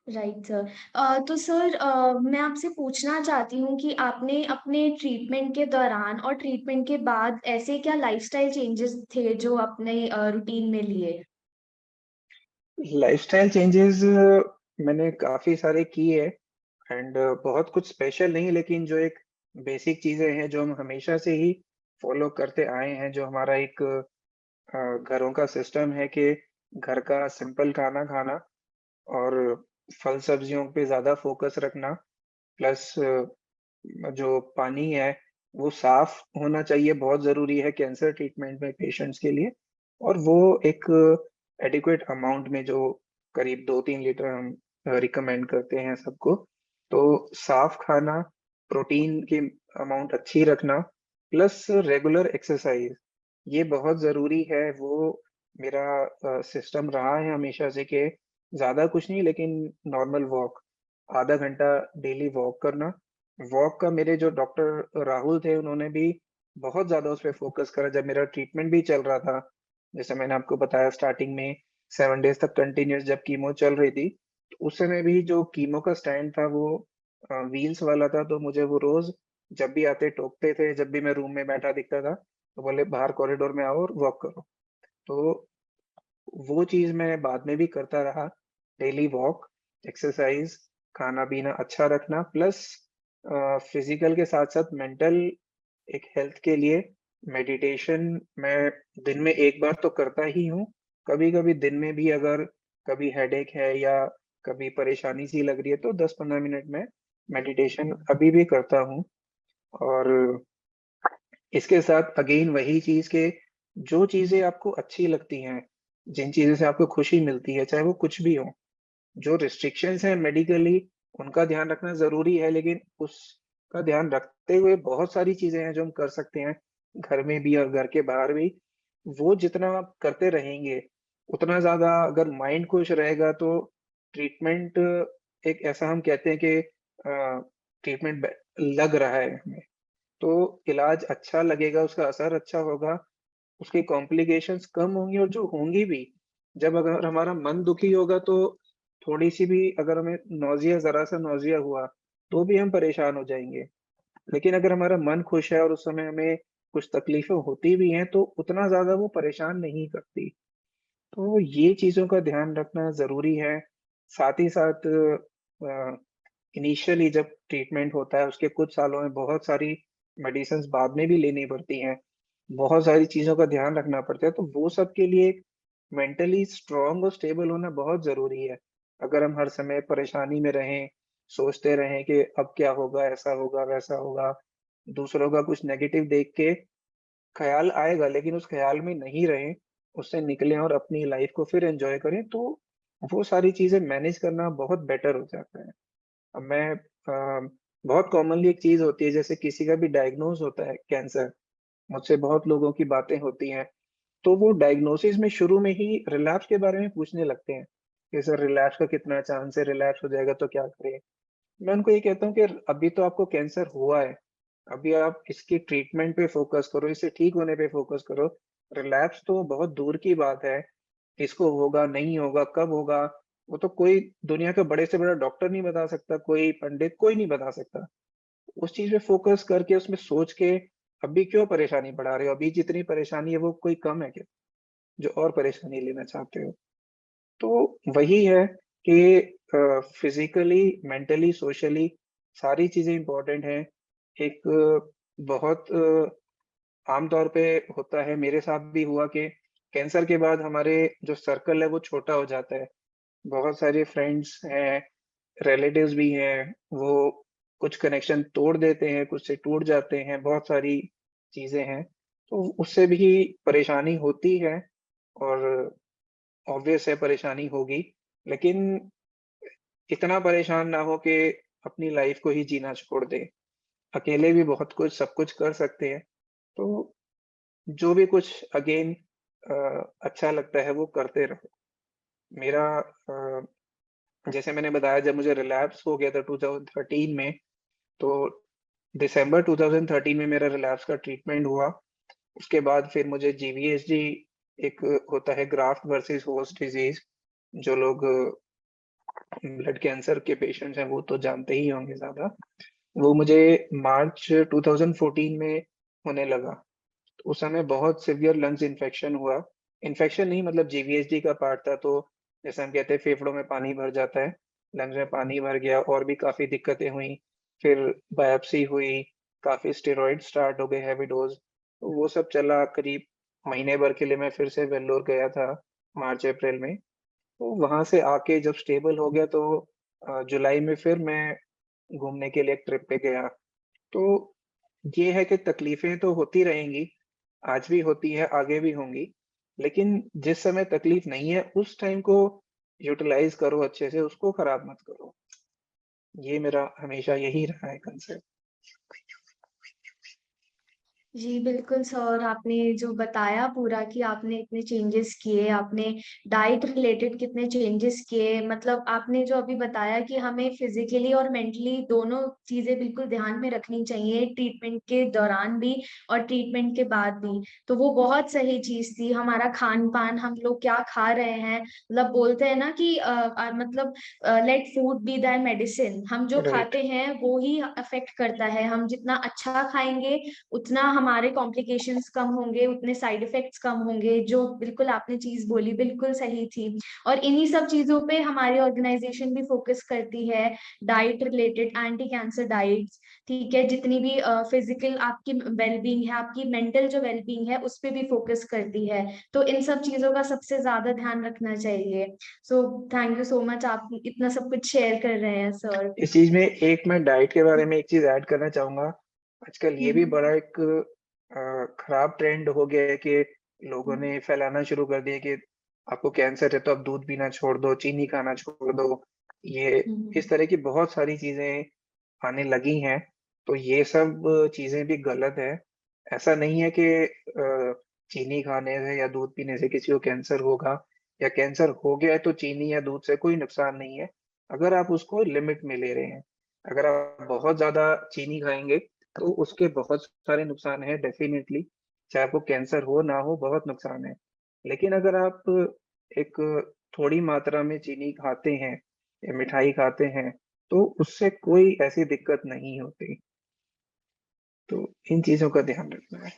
Right sir. तो सर मैं आपसे पूछना चाहती हूँ कि आपने अपने ट्रीटमेंट के दौरान और ट्रीटमेंट के बाद ऐसे क्या लाइफस्टाइल चेंजेस थे जो आपने रूटीन में लिए? लाइफ़स्टाइल चेंजेज़ मैंने काफी सारे किए एंड बहुत कुछ स्पेशल नहीं, लेकिन जो एक बेसिक चीजें हैं जो हम हमेशा से ही फॉलो करते आए हैं, जो हमारा एक घरों का सिस्टम है कि घर का सिंपल खाना खाना और फल सब्जियों पे ज्यादा फोकस रखना, प्लस जो पानी है वो साफ होना चाहिए, बहुत जरूरी है कैंसर ट्रीटमेंट में पेशेंट्स के लिए। और वो एक एडिक्वेट अमाउंट में, जो करीब 2-3 लीटर हम रिकमेंड करते हैं सबको। तो साफ खाना, प्रोटीन की अमाउंट अच्छी रखना, प्लस रेगुलर एक्सरसाइज, ये बहुत जरूरी है। वो मेरा सिस्टम रहा है हमेशा से कि ज्यादा कुछ नहीं, लेकिन नॉर्मल वॉक, आधा घंटा डेली वॉक करना। वॉक का मेरे जो डॉक्टर राहुल थे, उन्होंने भी बहुत ज्यादा उस पर फोकस करा जब मेरा ट्रीटमेंट भी चल रहा था। जैसे मैंने आपको बताया, स्टार्टिंग में 7 डेज तक कंटिन्यूस जब कीमो चल रही थी, तो उस समय भी जो कीमो का स्टैंड था वो व्हील्स वाला था। तो मुझे वो रोज जब भी आते टोकते थे, जब भी मैं रूम में बैठा दिखता था तो बोले बाहर कॉरिडोर में आओ और वॉक करो। तो वो चीज मैं बाद में भी करता रहा, डेली वॉक, एक्सरसाइज, खाना पीना अच्छा रखना, प्लस फिजिकल के साथ साथ मेंटल एक हेल्थ के लिए मेडिटेशन मैं दिन में एक बार तो करता ही हूँ। कभी कभी दिन में भी अगर कभी हेडेक है या कभी परेशानी सी लग रही है तो 10-15 मिनट में मेडिटेशन अभी भी करता हूँ। और इसके साथ अगेन वही चीज के, जो चीजें आपको अच्छी लगती हैं, जिन चीजों से आपको खुशी मिलती है, चाहे वो कुछ भी हो, जो रिस्ट्रिक्शंस हैं मेडिकली, उनका ध्यान रखना जरूरी है, लेकिन उसका ध्यान रखते हुए बहुत सारी चीजें हैं जो हम कर सकते हैं, घर में भी और घर के बाहर भी। वो जितना आप करते रहेंगे, उतना ज्यादा अगर माइंड खुश रहेगा तो ट्रीटमेंट, एक ऐसा हम कहते हैं कि ट्रीटमेंट लग रहा है हमें, तो इलाज अच्छा लगेगा, उसका असर अच्छा होगा, उसकी कॉम्प्लिकेशंस कम होंगी। और जो होंगी भी, जब अगर हमारा मन दुखी होगा तो थोड़ी सी भी अगर हमें नौजिया, जरा सा नौजिया हुआ तो भी हम परेशान हो जाएंगे। लेकिन अगर हमारा मन खुश है और उस समय हमें कुछ तकलीफें होती भी हैं तो उतना ज्यादा वो परेशान नहीं करती। तो ये चीजों का ध्यान रखना जरूरी है। साथ ही साथ इनिशियली जब ट्रीटमेंट होता है उसके कुछ सालों में बहुत सारी मेडिसिन बाद में भी लेनी पड़ती हैं, बहुत सारी चीजों का ध्यान रखना पड़ता है। तो वो सब के लिए मेंटली स्ट्रांग और स्टेबल होना बहुत जरूरी है। अगर हम हर समय परेशानी में रहें, सोचते रहें कि अब क्या होगा, ऐसा होगा वैसा होगा, दूसरों का कुछ नेगेटिव देख के ख्याल आएगा, लेकिन उस ख्याल में नहीं रहें, उससे निकलें और अपनी लाइफ को फिर एंजॉय करें, तो वो सारी चीजें मैनेज करना बहुत बेटर हो जाता है। अब मैं बहुत कॉमनली एक चीज होती है, जैसे किसी का भी डायग्नोज होता है कैंसर, मुझसे बहुत लोगों की बातें होती हैं, तो वो डायग्नोसिस में शुरू में ही रिलैप्स के बारे में पूछने लगते हैं कि सर रिलैप्स का कितना चांस है, रिलैप्स हो जाएगा तो क्या करें। मैं उनको ये कहता हूँ कि अभी तो आपको कैंसर हुआ है, अभी आप इसकी ट्रीटमेंट पे फोकस करो, इससे ठीक होने पे फोकस करो। रिलैप्स तो बहुत दूर की बात है, इसको होगा नहीं होगा कब होगा, वो तो कोई दुनिया का बड़े से बड़ा डॉक्टर नहीं बता सकता, कोई पंडित कोई नहीं बता सकता। उस चीज पे फोकस करके उसमें सोच के अभी क्यों परेशानी बढ़ा रहे हो, अभी जितनी परेशानी है वो कोई कम है क्या जो और परेशानी लेना चाहते हो। तो वही है कि फिजिकली, मेंटली, सोशली सारी चीजें इंपॉर्टेंट हैं। एक बहुत आमतौर पे होता है, मेरे साथ भी हुआ कि कैंसर के बाद हमारे जो सर्कल है वो छोटा हो जाता है। बहुत सारे फ्रेंड्स हैं, रिलेटिव्स भी हैं, वो कुछ कनेक्शन तोड़ देते हैं, कुछ से टूट जाते हैं, बहुत सारी चीजें हैं। तो उससे भी परेशानी होती है और ऑब्वियस है परेशानी होगी, लेकिन इतना परेशान ना हो कि अपनी लाइफ को ही जीना छोड़ दें। अकेले भी बहुत कुछ सब कुछ कर सकते हैं। तो जो भी कुछ अगेन अच्छा लगता है वो करते रहो। मेरा जैसे मैंने बताया, जब मुझे रिलैप्स हो गया था 2013 में, तो दिसंबर 2013 में मेरा रिलैप्स का ट्रीटमेंट हुआ। उसके बाद फिर मुझे जीवीएचडी, एक होता है ग्राफ्ट वर्सेस होस्ट डिजीज, जो लोग ब्लड कैंसर के पेशेंट्स हैं वो तो जानते ही होंगे ज्यादा, वो मुझे मार्च 2014 में होने लगा। तो उस समय बहुत सिवियर लंग्स इन्फेक्शन हुआ, इन्फेक्शन नहीं मतलब जीवीएचडी का पार्ट था, तो जैसे हम कहते हैं फेफड़ों में पानी भर जाता है, लंग्स में पानी भर गया और भी काफी दिक्कतें हुई। फिर बायोप्सी हुई, काफी स्टेरॉइड स्टार्ट हो गए, हैवी डोज। तो वो सब चला, करीब महीने भर के लिए मैं फिर से वेल्लोर गया था मार्च अप्रैल में। तो वहां से आके जब स्टेबल हो गया तो जुलाई में फिर मैं घूमने के लिए एक ट्रिप पे गया। तो ये है कि तकलीफें तो होती रहेंगी, आज भी होती है, आगे भी होंगी, लेकिन जिस समय तकलीफ नहीं है उस टाइम को यूटिलाइज करो अच्छे से, उसको खराब मत करो। ये मेरा हमेशा यही रहा है कंसेप्ट। जी बिल्कुल सर, आपने जो बताया पूरा कि आपने इतने चेंजेस किए, आपने डाइट रिलेटेड कितने चेंजेस किए, मतलब आपने जो अभी बताया कि हमें फिजिकली और मेंटली दोनों चीजें बिल्कुल ध्यान में रखनी चाहिए, ट्रीटमेंट के दौरान भी और ट्रीटमेंट के बाद भी। तो वो बहुत सही चीज थी। हमारा खान पान, हम लोग क्या खा रहे हैं, मतलब बोलते हैं ना कि मतलब let food be the medicine. हम जो राइट। खाते हैं वो ही अफेक्ट करता है। हम जितना अच्छा खाएंगे उतना हमारे कॉम्प्लिकेशंस कम होंगे, उतने साइड इफेक्ट्स कम होंगे। जो बिल्कुल आपने चीज बोली बिल्कुल सही थी। और इन्हीं सब चीजों पे हमारी ऑर्गेनाइजेशन भी फोकस करती है, diet related, anti cancer diets, ठीक है, जितनी भी फिजिकल आपकी वेलबींग है, आपकी मेंटल जो वेलबींग है उस पे भी फोकस करती है। तो इन सब चीजों का सबसे ज्यादा ध्यान रखना चाहिए। So thank you so much, आप इतना सब कुछ शेयर कर रहे हैं सर। इस चीज में एक मैं डाइट के बारे में एक चीज ऐड करना चाहूंगा। आजकल ये भी बड़ा एक खराब ट्रेंड हो गया है कि लोगों ने फैलाना शुरू कर दिया कि आपको कैंसर है तो आप दूध पीना छोड़ दो, चीनी खाना छोड़ दो। ये इस तरह की बहुत सारी चीजें आने लगी हैं। तो ये सब चीजें भी गलत है। ऐसा नहीं है कि चीनी खाने से या दूध पीने से किसी को कैंसर होगा, या कैंसर हो गया है तो चीनी या दूध से कोई नुकसान नहीं है, अगर आप उसको लिमिट में ले रहे हैं। अगर आप बहुत ज्यादा चीनी खाएंगे तो उसके बहुत सारे नुकसान हैं डेफिनेटली, चाहे आपको कैंसर हो ना हो, बहुत नुकसान है। लेकिन अगर आप एक थोड़ी मात्रा में चीनी खाते हैं या मिठाई खाते हैं तो उससे कोई ऐसी दिक्कत नहीं होती। तो इन चीजों का ध्यान रखना है।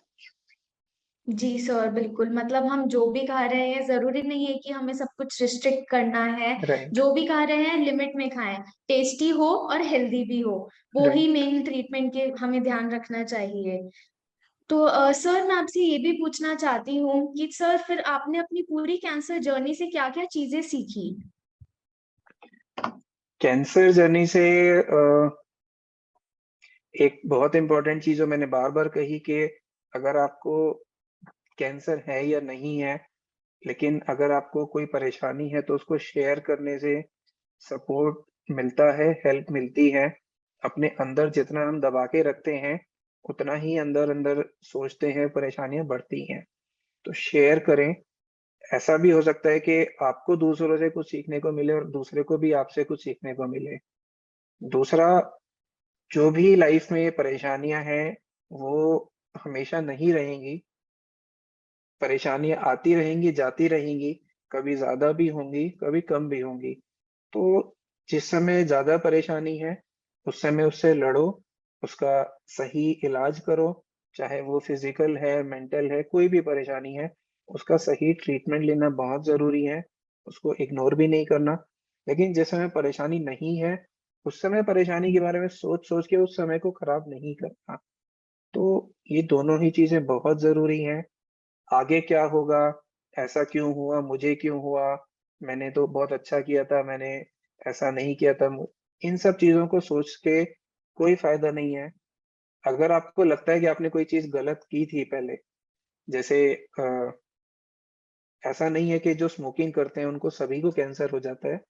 जी सर बिल्कुल, मतलब हम जो भी खा रहे हैं जरूरी नहीं है कि हमें सब कुछ रिस्ट्रिक्ट करना है। राइट। जो भी खा रहे हैं लिमिट में खाएं, टेस्टी हो और हेल्दी भी हो, वो ही राइट। मेन ट्रीटमेंट के हमें ध्यान रखना चाहिए। तो सर मैं आपसे ये भी पूछना चाहती हूँ कि सर फिर आपने अपनी पूरी कैंसर जर्नी से क्या क्या चीजें सीखी? कैंसर जर्नी से एक बहुत इंपॉर्टेंट चीज जो मैंने बार बार कही कि अगर आपको कैंसर है या नहीं है, लेकिन अगर आपको कोई परेशानी है तो उसको शेयर करने से सपोर्ट मिलता है, हेल्प मिलती है। अपने अंदर जितना हम दबा के रखते हैं उतना ही अंदर अंदर सोचते हैं, परेशानियां बढ़ती हैं। तो शेयर करें। ऐसा भी हो सकता है कि आपको दूसरों से कुछ सीखने को मिले और दूसरे को भी आपसे कुछ सीखने को मिले। दूसरा, जो भी लाइफ में परेशानियां हैं वो हमेशा नहीं रहेंगी। परेशानियां आती रहेंगी, जाती रहेंगी, कभी ज्यादा भी होंगी, कभी कम भी होंगी। तो जिस समय ज्यादा परेशानी है उस समय उससे लड़ो, उसका सही इलाज करो। चाहे वो फिजिकल है, मेंटल है, कोई भी परेशानी है, उसका सही ट्रीटमेंट लेना बहुत जरूरी है। उसको इग्नोर भी नहीं करना। लेकिन जिस समय परेशानी नहीं है उस समय परेशानी के बारे में सोच सोच के उस समय को खराब नहीं करना। तो ये दोनों ही चीजें बहुत जरूरी हैं। आगे क्या होगा, ऐसा क्यों हुआ, मुझे क्यों हुआ, मैंने तो बहुत अच्छा किया था, मैंने ऐसा नहीं किया था, इन सब चीजों को सोच के कोई फायदा नहीं है। अगर आपको लगता है कि आपने कोई चीज गलत की थी पहले, जैसे ऐसा नहीं है कि जो स्मोकिंग करते हैं उनको सभी को कैंसर हो जाता है,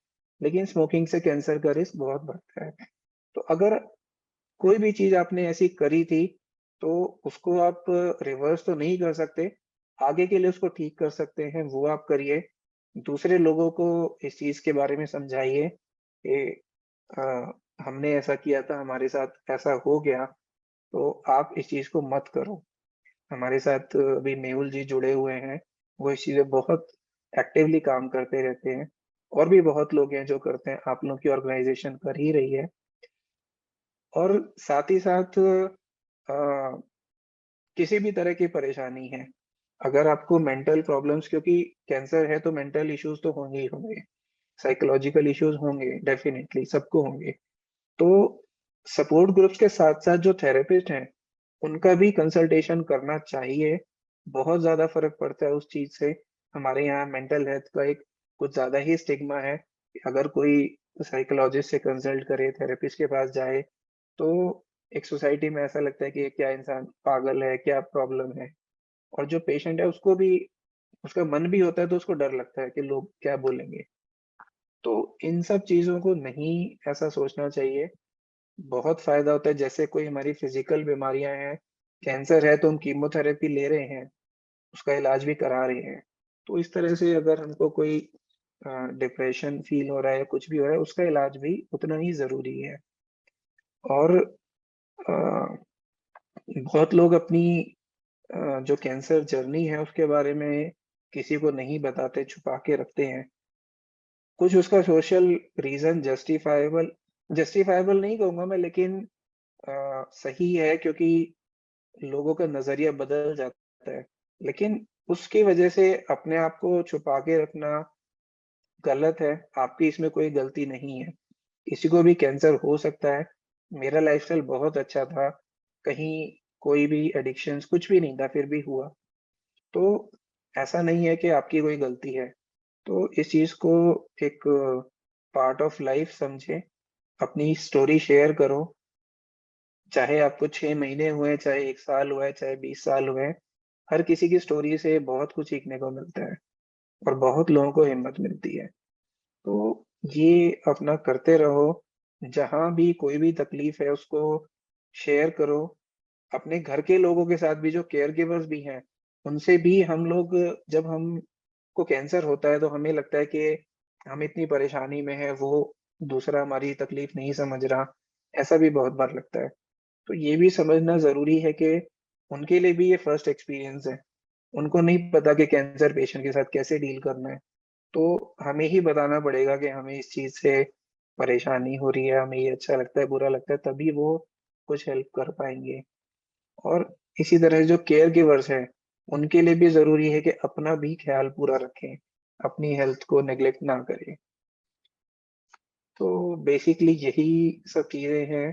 लेकिन स्मोकिंग से कैंसर का रिस्क बहुत बढ़ता है। तो अगर कोई भी चीज आपने ऐसी करी थी तो उसको आप रिवर्स तो नहीं कर सकते, आगे के लिए उसको ठीक कर सकते हैं, वो आप करिए। दूसरे लोगों को इस चीज के बारे में समझाइए कि अ, हमने ऐसा किया था, हमारे साथ ऐसा हो गया, तो आप इस चीज को मत करो। हमारे साथ अभी मेहुल जी जुड़े हुए हैं, वो इस चीज़ें बहुत एक्टिवली काम करते रहते हैं। और भी बहुत लोग हैं जो करते हैं, आप लोग की ऑर्गेनाइजेशन कर ही रही है। और साथ ही साथ किसी भी तरह की परेशानी है, अगर आपको मेंटल प्रॉब्लम्स, क्योंकि कैंसर है तो मेंटल इश्यूज तो होंगे ही होंगे। साइकोलॉजिकल इश्यूज होंगे, डेफिनेटली सबको होंगे। तो सपोर्ट ग्रुप्स के साथ साथ जो थेरेपिस्ट हैं उनका भी कंसल्टेशन करना चाहिए। बहुत ज्यादा फर्क पड़ता है उस चीज से। हमारे यहाँ मेंटल हेल्थ का एक कुछ ज्यादा ही स्टिग्मा है। अगर कोई साइकोलॉजिस्ट से कंसल्ट करे, थेरेपिस्ट के पास जाए, तो एक सोसाइटी में ऐसा लगता है कि क्या इंसान पागल है, क्या प्रॉब्लम है। और जो पेशेंट है उसको भी, उसका मन भी होता है तो उसको डर लगता है कि लोग क्या बोलेंगे। तो इन सब चीजों को नहीं ऐसा सोचना चाहिए। बहुत फायदा होता है। जैसे कोई हमारी फिजिकल बीमारियां हैं, कैंसर है तो हम कीमोथेरेपी ले रहे हैं, उसका इलाज भी करा रहे हैं। तो इस तरह से अगर हमको कोई डिप्रेशन फील हो रहा है या कुछ भी हो रहा है, उसका इलाज भी उतना ही जरूरी है। और अ, बहुत लोग अपनी जो कैंसर जर्नी है उसके बारे में किसी को नहीं बताते, छुपा के रखते हैं। कुछ उसका सोशल रीजन जस्टिफाइबल जस्टिफाइबल नहीं कहूंगा मैं, लेकिन सही है, क्योंकि लोगों का नजरिया बदल जाता है। लेकिन उसकी वजह से अपने आप को छुपा के रखना गलत है। आपकी इसमें कोई गलती नहीं है। किसी को भी कैंसर हो सकता है। मेरा लाइफस्टाइल बहुत अच्छा था, कहीं कोई भी एडिक्शंस कुछ भी नहीं था, फिर भी हुआ। तो ऐसा नहीं है कि आपकी कोई गलती है। तो इस चीज को एक पार्ट ऑफ लाइफ समझे। अपनी स्टोरी शेयर करो, चाहे आपको 6 महीने हुए, चाहे 1 साल हुआ है, चाहे 20 साल हुए हैं। हर किसी की स्टोरी से बहुत कुछ सीखने को मिलता है और बहुत लोगों को हिम्मत मिलती है। तो ये अपना करते रहो। जहां भी कोई भी तकलीफ है उसको शेयर करो। अपने घर के लोगों के साथ भी, जो केयर गिवर्स भी हैं, उनसे भी हम लोग, जब हमको कैंसर होता है तो हमें लगता है कि हम इतनी परेशानी में है, वो दूसरा हमारी तकलीफ नहीं समझ रहा। ऐसा भी बहुत बार लगता है। तो ये भी समझना जरूरी है कि उनके लिए भी ये फर्स्ट एक्सपीरियंस है। उनको नहीं पता कि कैंसर पेशेंट के साथ कैसे डील करना है। तो हमें ही बताना पड़ेगा कि हमें इस चीज से परेशानी हो रही है, हमें ये अच्छा लगता है, बुरा लगता है, तभी वो कुछ हेल्प कर पाएंगे। और इसी तरह जो केयर गिवर्स हैं, उनके लिए भी जरूरी है कि अपना भी ख्याल पूरा रखें, अपनी हेल्थ को नेग्लेक्ट ना करें। तो बेसिकली यही सब चीजें हैं।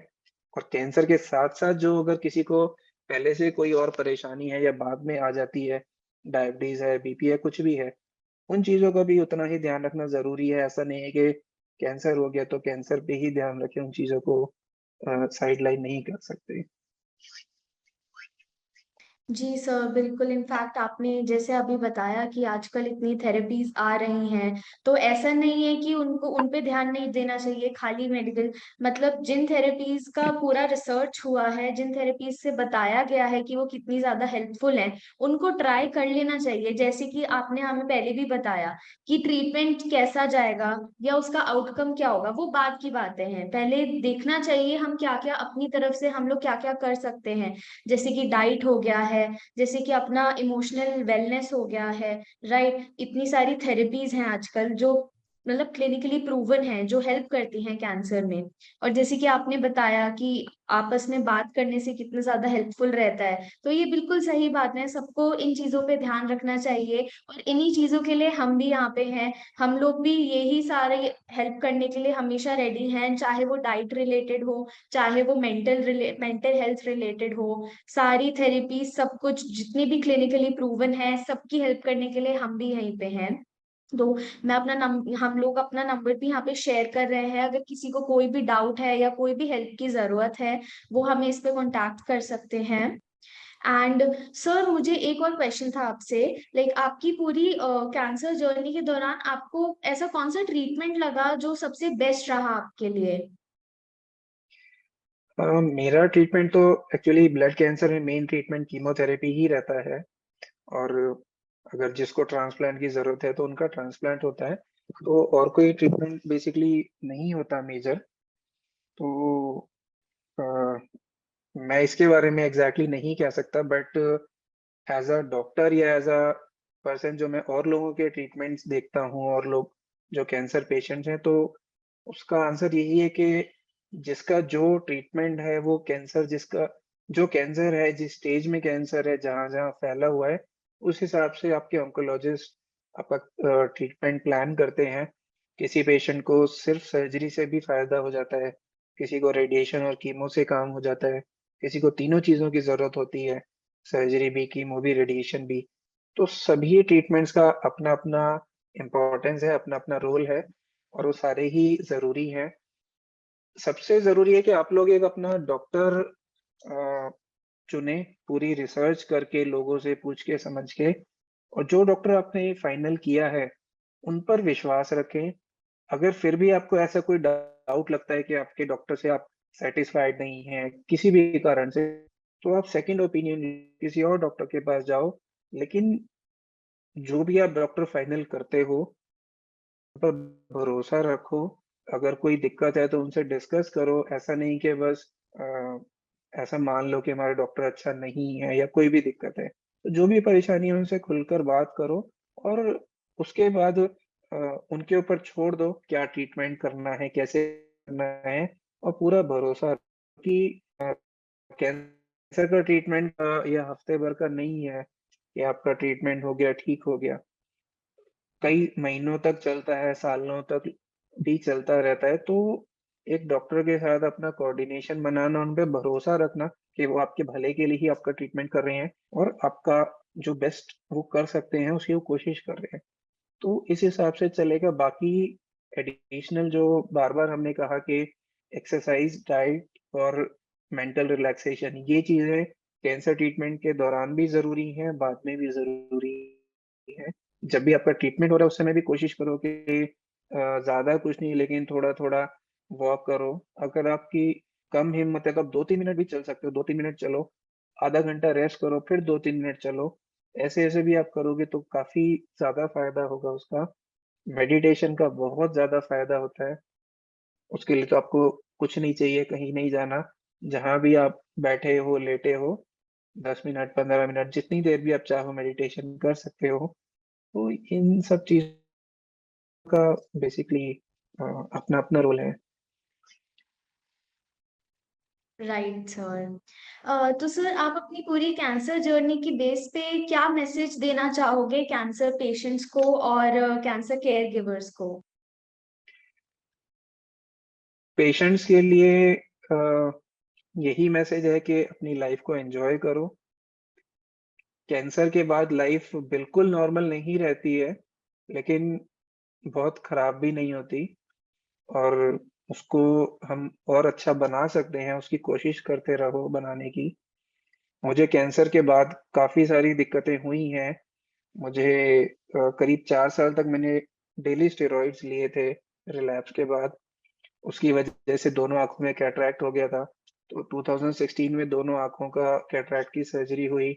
और कैंसर के साथ साथ जो, अगर किसी को पहले से कोई और परेशानी है या बाद में आ जाती है, डायबिटीज है, बीपी है, कुछ भी है, उन चीजों का भी उतना ही ध्यान रखना जरूरी है। ऐसा नहीं है कि कैंसर हो गया तो कैंसर पे ही ध्यान रखें, उन चीजों को साइड लाइन नहीं कर सकते। जी सर, बिल्कुल। इनफैक्ट आपने जैसे अभी बताया कि आजकल इतनी थेरेपीज आ रही हैं, तो ऐसा नहीं है कि उनको उन पे ध्यान नहीं देना चाहिए। खाली मेडिकल, मतलब जिन थेरेपीज का पूरा रिसर्च हुआ है, जिन थेरेपीज से बताया गया है कि वो कितनी ज्यादा हेल्पफुल हैं, उनको ट्राई कर लेना चाहिए। जैसे कि आपने हमें पहले भी बताया कि ट्रीटमेंट कैसा जाएगा या उसका आउटकम क्या होगा, वो बात की बातें हैं। पहले देखना चाहिए हम क्या क्या अपनी तरफ से हम लोग क्या क्या कर सकते हैं। जैसे कि डाइट हो गया है, जैसे कि अपना इमोशनल वेलनेस हो गया है, राइट। इतनी सारी थेरेपीज हैं आजकल जो मतलब क्लिनिकली प्रूवन है, जो हेल्प करती हैं कैंसर में। और जैसे कि आपने बताया कि आपस में बात करने से कितना ज्यादा हेल्पफुल रहता है, तो ये बिल्कुल सही बात है। सबको इन चीजों पे ध्यान रखना चाहिए और इन्हीं चीजों के लिए हम भी यहाँ पे हैं। हम लोग भी यही सारे हेल्प करने के लिए हमेशा रेडी हैं, चाहे वो डाइट रिलेटेड हो, चाहे वो मेंटल हेल्थ रिलेटेड हो। सारी थेरेपी, सब कुछ जितनी भी क्लिनिकली प्रूवन है, सबकी हेल्प करने के लिए हम भी यहीं पे हैं। तो मैं अपना हम लोग अपना नंबर भी यहाँ पे शेयर कर रहे हैं। अगर किसी को कोई भी डाउट है या कोई भी हेल्प की जरूरत है, वो हमें इस पे कांटेक्ट कर सकते हैं। एंड सर, मुझे एक और क्वेश्चन था आपसे। लाइक आपकी पूरी कैंसर जर्नी के दौरान आपको ऐसा कौन सा ट्रीटमेंट लगा जो सबसे बेस्ट रहा आपके लिए? मेरा ट्रीटमेंट तो एक्चुअली ब्लड कैंसर में मेन ट्रीटमेंट कीमोथेरेपी ही रहता है। और अगर जिसको ट्रांसप्लांट की जरूरत है तो उनका ट्रांसप्लांट होता है। तो और कोई ट्रीटमेंट बेसिकली नहीं होता मेजर। तो अ, मैं इसके बारे में एग्जैक्टली नहीं कह सकता, बट एज अ डॉक्टर या एज अ पर्सन जो मैं और लोगों के ट्रीटमेंट्स देखता हूँ, और लोग जो कैंसर पेशेंट्स हैं, तो उसका आंसर यही है कि जिसका जो ट्रीटमेंट है, वो कैंसर, जिसका जो कैंसर है, जिस स्टेज में कैंसर है, जहाँ जहाँ फैला हुआ है, उस हिसाब से आपके ऑन्कोलॉजिस्ट आपका ट्रीटमेंट प्लान करते हैं। किसी पेशेंट को सिर्फ सर्जरी से भी फायदा हो जाता है, किसी को रेडिएशन और कीमो से काम हो जाता है, किसी को तीनों चीजों की जरूरत होती है, सर्जरी भी, कीमो भी, रेडिएशन भी। तो सभी ट्रीटमेंट्स का अपना अपना इम्पोर्टेंस है, अपना अपना रोल है, और वो सारे ही जरूरी हैं। सबसे जरूरी है कि आप लोग एक अपना डॉक्टर चुने, पूरी रिसर्च करके, लोगों से पूछ के समझ के, और जो डॉक्टर आपने फाइनल किया है उन पर विश्वास रखें। अगर फिर भी आपको ऐसा कोई डाउट लगता है कि आपके डॉक्टर से आप सेटिस्फाइड नहीं हैं किसी भी कारण से, तो आप सेकंड ओपिनियन किसी और डॉक्टर के पास जाओ। लेकिन जो भी आप डॉक्टर फाइनल करते हो उन पर भरोसा रखो। अगर कोई दिक्कत है तो उनसे डिस्कस करो। ऐसा नहीं कि बस ऐसा मान लो कि हमारा डॉक्टर अच्छा नहीं है या कोई भी दिक्कत है। तो जो भी परेशानी है उनसे खुलकर बात करो, और उसके बाद उनके ऊपर छोड़ दो क्या ट्रीटमेंट करना है, कैसे करना है, और पूरा भरोसा रखो कि कैंसर का ट्रीटमेंट या हफ्ते भर का नहीं है कि आपका ट्रीटमेंट हो गया, ठीक हो गया। कई महीनों तक चलता है, सालों तक भी चलता रहता है। तो एक डॉक्टर के साथ अपना कोऑर्डिनेशन बनाना, उन पे भरोसा रखना कि वो आपके भले के लिए ही आपका ट्रीटमेंट कर रहे हैं, और आपका जो बेस्ट वो कर सकते हैं उसकी वो कोशिश कर रहे हैं। तो इस हिसाब से चलेगा। बाकी एडिशनल जो बार-बार हमने कहा कि एक्सरसाइज, डाइट और मेंटल रिलैक्सेशन, ये चीज़ें कैंसर ट्रीटमेंट के दौरान भी ज़रूरी हैं, बाद में भी ज़रूरी है। जब भी आपका ट्रीटमेंट हो रहा है उस समय भी कोशिश करो कि ज़्यादा कुछ नहीं, लेकिन थोड़ा-थोड़ा वॉक करो। अगर आपकी कम हिम्मत है तो आप 2-3 मिनट भी चल सकते हो, 2-3 मिनट चलो, आधा घंटा रेस्ट करो, फिर 2-3 मिनट चलो। ऐसे-ऐसे भी आप करोगे तो काफ़ी ज़्यादा फ़ायदा होगा उसका। मेडिटेशन का बहुत ज़्यादा फ़ायदा होता है। उसके लिए तो आपको कुछ नहीं चाहिए, कहीं नहीं जाना। जहाँ भी आप बैठे हो, लेटे हो, 10 मिनट, 15 मिनट, जितनी देर भी आप चाहो मेडिटेशन कर सकते हो। तो इन सब चीज़ का बेसिकली अपना-अपना रोल है। Right sir. तो सर आप अपनी पूरी कैंसर जर्नी की बेस पे क्या मैसेज देना चाहोगे कैंसर पेशेंट्स को और कैंसर केयर गिवर्स को? पेशेंट्स के लिए यही मैसेज है कि अपनी लाइफ को एन्जॉय करो। कैंसर के बाद लाइफ बिल्कुल नॉर्मल नहीं रहती है, लेकिन बहुत खराब भी नहीं होती, और उसको हम और अच्छा बना सकते हैं, उसकी कोशिश करते रहो बनाने की। मुझे कैंसर के बाद काफ़ी सारी दिक्कतें हुई हैं। मुझे करीब 4 साल तक मैंने डेली स्टेरॉइड्स लिए थे रिलैप्स के बाद। उसकी वजह से दोनों आँखों में कैटरैक्ट हो गया था। तो 2016 में दोनों आँखों का कैटरैक्ट की सर्जरी हुई।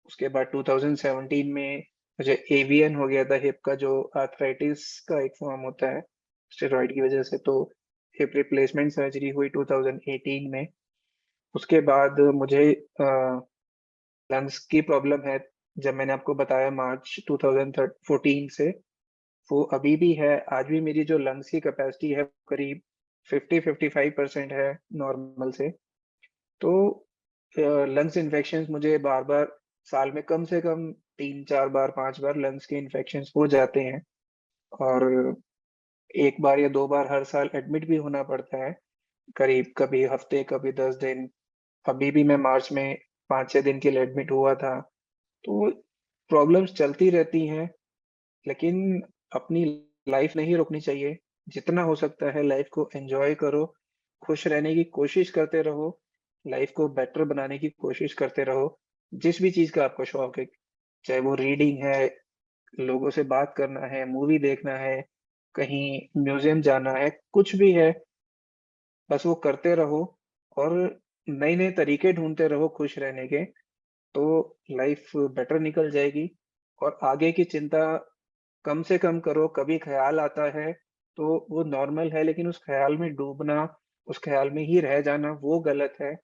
उसके बाद 2017 में मुझे एवीएन हो गया था, हिप का, जो आर्थराइटिस का एक फॉर्म होता है स्टेरॉइड की वजह से। तो हिप रिप्लेसमेंट सर्जरी हुई 2018 में। उसके बाद मुझे लंग्स की प्रॉब्लम है, जब मैंने आपको बताया मार्च 2014 से, वो अभी भी है। आज भी मेरी जो लंग्स की कैपेसिटी है करीब 50-55% है नॉर्मल से। तो लंग्स इन्फेक्शंस मुझे बार-बार, साल में कम से कम 3-4 बार, 5 बार लंग्स के इन्फेक्शंस हो जाते हैं, और 1 बार या 2 बार हर साल एडमिट भी होना पड़ता है। करीब कभी हफ्ते, कभी 10 दिन। अभी भी मैं मार्च में 5-6 दिन के लिए एडमिट हुआ था। तो प्रॉब्लम्स चलती रहती हैं, लेकिन अपनी लाइफ नहीं रोकनी चाहिए। जितना हो सकता है लाइफ को एन्जॉय करो, खुश रहने की कोशिश करते रहो, लाइफ को बेटर बनाने की कोशिश करते रहो। जिस भी चीज़ का आपको शौक है, चाहे वो रीडिंग है, लोगों से बात करना है, मूवी देखना है, कहीं म्यूज़ियम जाना है, कुछ भी है, बस वो करते रहो, और नए-नए तरीके ढूँढते रहो खुश रहने के। तो लाइफ बेटर निकल जाएगी, और आगे की चिंता कम से कम करो। कभी ख़्याल आता है तो वो नॉर्मल है, लेकिन उस ख़्याल में डूबना, उस ख़्याल में ही रह जाना, वो गलत है।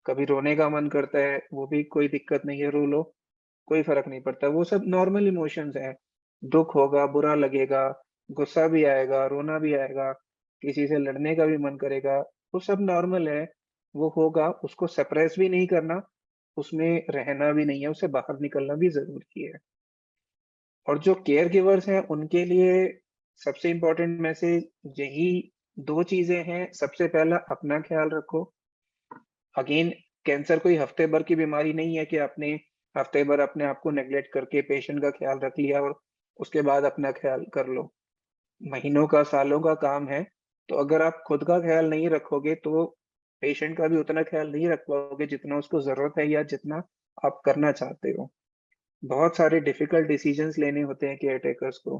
कभी रोने का मन करता है, वो भी कोई दिक्कत नहीं है, रो लो, कोई फ़र्क नहीं पड़ता। वो सब नॉर्मल इमोशंस हैं। दुःख होगा, बुरा लगेगा, गुस्सा भी आएगा, रोना भी आएगा, किसी से लड़ने का भी मन करेगा, वो सब नॉर्मल है। वो होगा, उसको सप्रेस भी नहीं करना, उसमें रहना भी नहीं है, उससे बाहर निकलना भी ज़रूरी है। और जो केयर गिवर्स हैं उनके लिए सबसे इम्पोर्टेंट में से यही 2 चीजें हैं। सबसे पहला, अपना ख्याल रखो। अगेन, कैंसर कोई हफ्ते भर की बीमारी नहीं है कि आपने हफ्ते भर अपने आप को नेग्लेक्ट करके पेशेंट का ख्याल रख लिया और उसके बाद अपना ख्याल कर लो। महीनों का, सालों का काम है। तो अगर आप खुद का ख्याल नहीं रखोगे तो पेशेंट का भी उतना ख्याल नहीं रख पाओगे जितना उसको जरूरत है या जितना आप करना चाहते हो। बहुत सारे डिफिकल्ट डिसीजंस लेने होते हैं केयर टेकर्स को।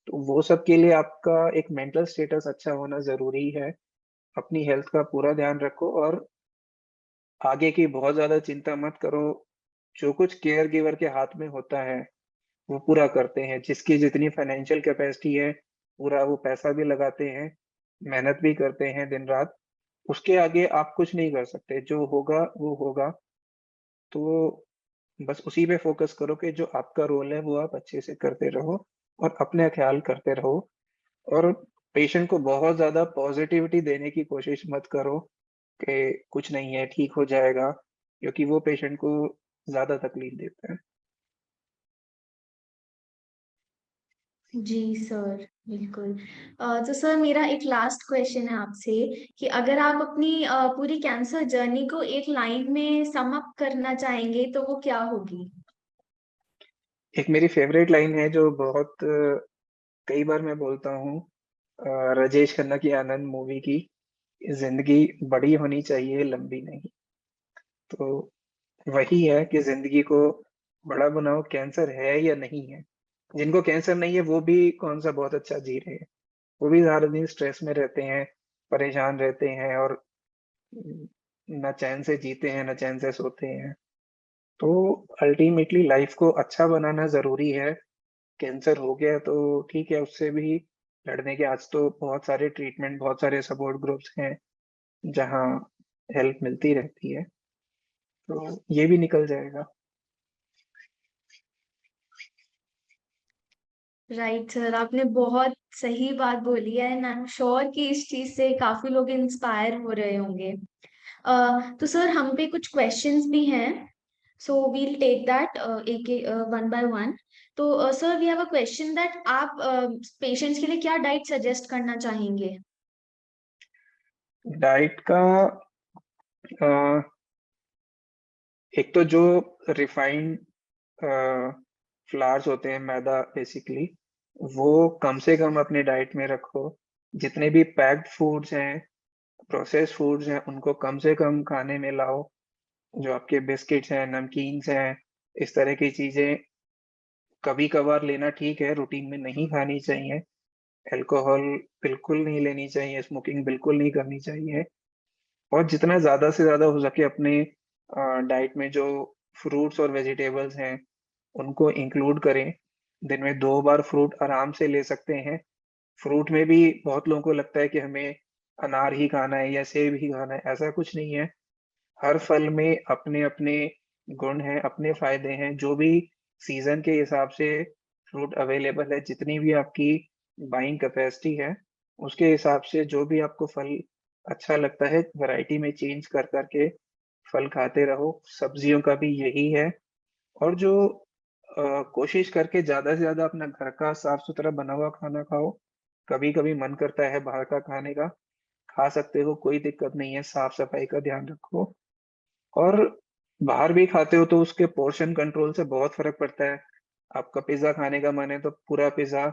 तो वो सब के लिए आपका एक मेंटल स्टेटस अच्छा होना जरूरी है। अपनी हेल्थ का पूरा ध्यान रखो और आगे की बहुत ज्यादा चिंता मत करो। जो कुछ केयर गिवर के हाथ में होता है वो पूरा करते हैं। जिसकी जितनी फाइनेंशियल कैपेसिटी है पूरा वो पैसा भी लगाते हैं, मेहनत भी करते हैं दिन रात। उसके आगे आप कुछ नहीं कर सकते। जो होगा वो होगा। तो बस उसी पे फोकस करो कि जो आपका रोल है वो आप अच्छे से करते रहो और अपने ख्याल करते रहो। और पेशेंट को बहुत ज्यादा पॉजिटिविटी देने की कोशिश मत करो कि कुछ नहीं है, ठीक हो जाएगा, क्योंकि वो पेशेंट को ज्यादा तकलीफ देता है। जी सर, बिल्कुल। तो सर मेरा एक लास्ट क्वेश्चन है आपसे कि अगर आप अपनी पूरी कैंसर जर्नी को एक लाइन में सम अप करना चाहेंगे तो वो क्या होगी? एक मेरी फेवरेट लाइन है जो बहुत कई बार मैं बोलता हूँ, राजेश खन्ना की आनंद मूवी की, जिंदगी बड़ी होनी चाहिए, लंबी नहीं। तो वही है कि जिंदगी को बड़ा बनाओ, कैंसर है या नहीं है। जिनको कैंसर नहीं है वो भी कौन सा बहुत अच्छा जी रहे हैं। वो भी सारा दिन स्ट्रेस में रहते हैं, परेशान रहते हैं और न चैन से जीते हैं न चैन से सोते हैं। तो अल्टीमेटली लाइफ को अच्छा बनाना जरूरी है। कैंसर हो गया तो ठीक है, उससे भी लड़ने के आज तो बहुत सारे ट्रीटमेंट, बहुत सारे सपोर्ट ग्रुप्स हैं जहाँ हेल्प मिलती रहती है। तो ये भी निकल जाएगा। राइट सर, आपने बहुत सही बात बोली है एंड आई एम श्योर कि इस चीज से काफी लोग इंस्पायर हो रहे होंगे। तो सर हम पे कुछ क्वेश्चंस भी हैं, सो वील टेक दैट एक वन बाय वन। तो sir we have a question that आप पेशेंट्स के लिए क्या डाइट सजेस्ट करना चाहेंगे? डाइट का अ, एक तो जो रिफाइंड फ्लावर्स होते हैं, मैदा बेसिकली, वो कम से कम अपने डाइट में रखो। जितने भी पैक्ड फूड्स हैं, प्रोसेस्ड फूड्स हैं, उनको कम से कम खाने में लाओ। जो आपके बिस्किट्स हैं, नमकीन्स हैं, इस तरह की चीजें कभी कभार लेना ठीक है, रूटीन में नहीं खानी चाहिए। अल्कोहल बिल्कुल नहीं लेनी चाहिए, स्मोकिंग बिल्कुल नहीं करनी चाहिए। और जितना ज्यादा से ज्यादा हो सके अपने डाइट में जो फ्रूट्स और वेजिटेबल्स हैं उनको इंक्लूड करें। दिन में 2 बार फ्रूट आराम से ले सकते हैं। फ्रूट में भी बहुत लोगों को लगता है कि हमें अनार ही खाना है या सेब ही खाना है, ऐसा कुछ नहीं है। हर फल में अपने अपने गुण हैं, अपने फायदे हैं। जो भी सीजन के हिसाब से फ्रूट अवेलेबल है, जितनी भी आपकी बाइंग कैपेसिटी है, उसके हिसाब से जो भी आपको फल अच्छा लगता है, वैरायटी में चेंज कर करके फल खाते रहो। सब्जियों का भी यही है। और जो कोशिश करके ज्यादा से ज्यादा अपना घर का साफ सुथरा बना हुआ खाना खाओ। कभी कभी मन करता है बाहर का खाने का, खा सकते हो, कोई दिक्कत नहीं है। साफ सफाई का ध्यान रखो। और बाहर भी खाते हो तो उसके पोर्शन कंट्रोल से बहुत फर्क पड़ता है। आपका पिज्जा खाने का मन है तो पूरा पिज्जा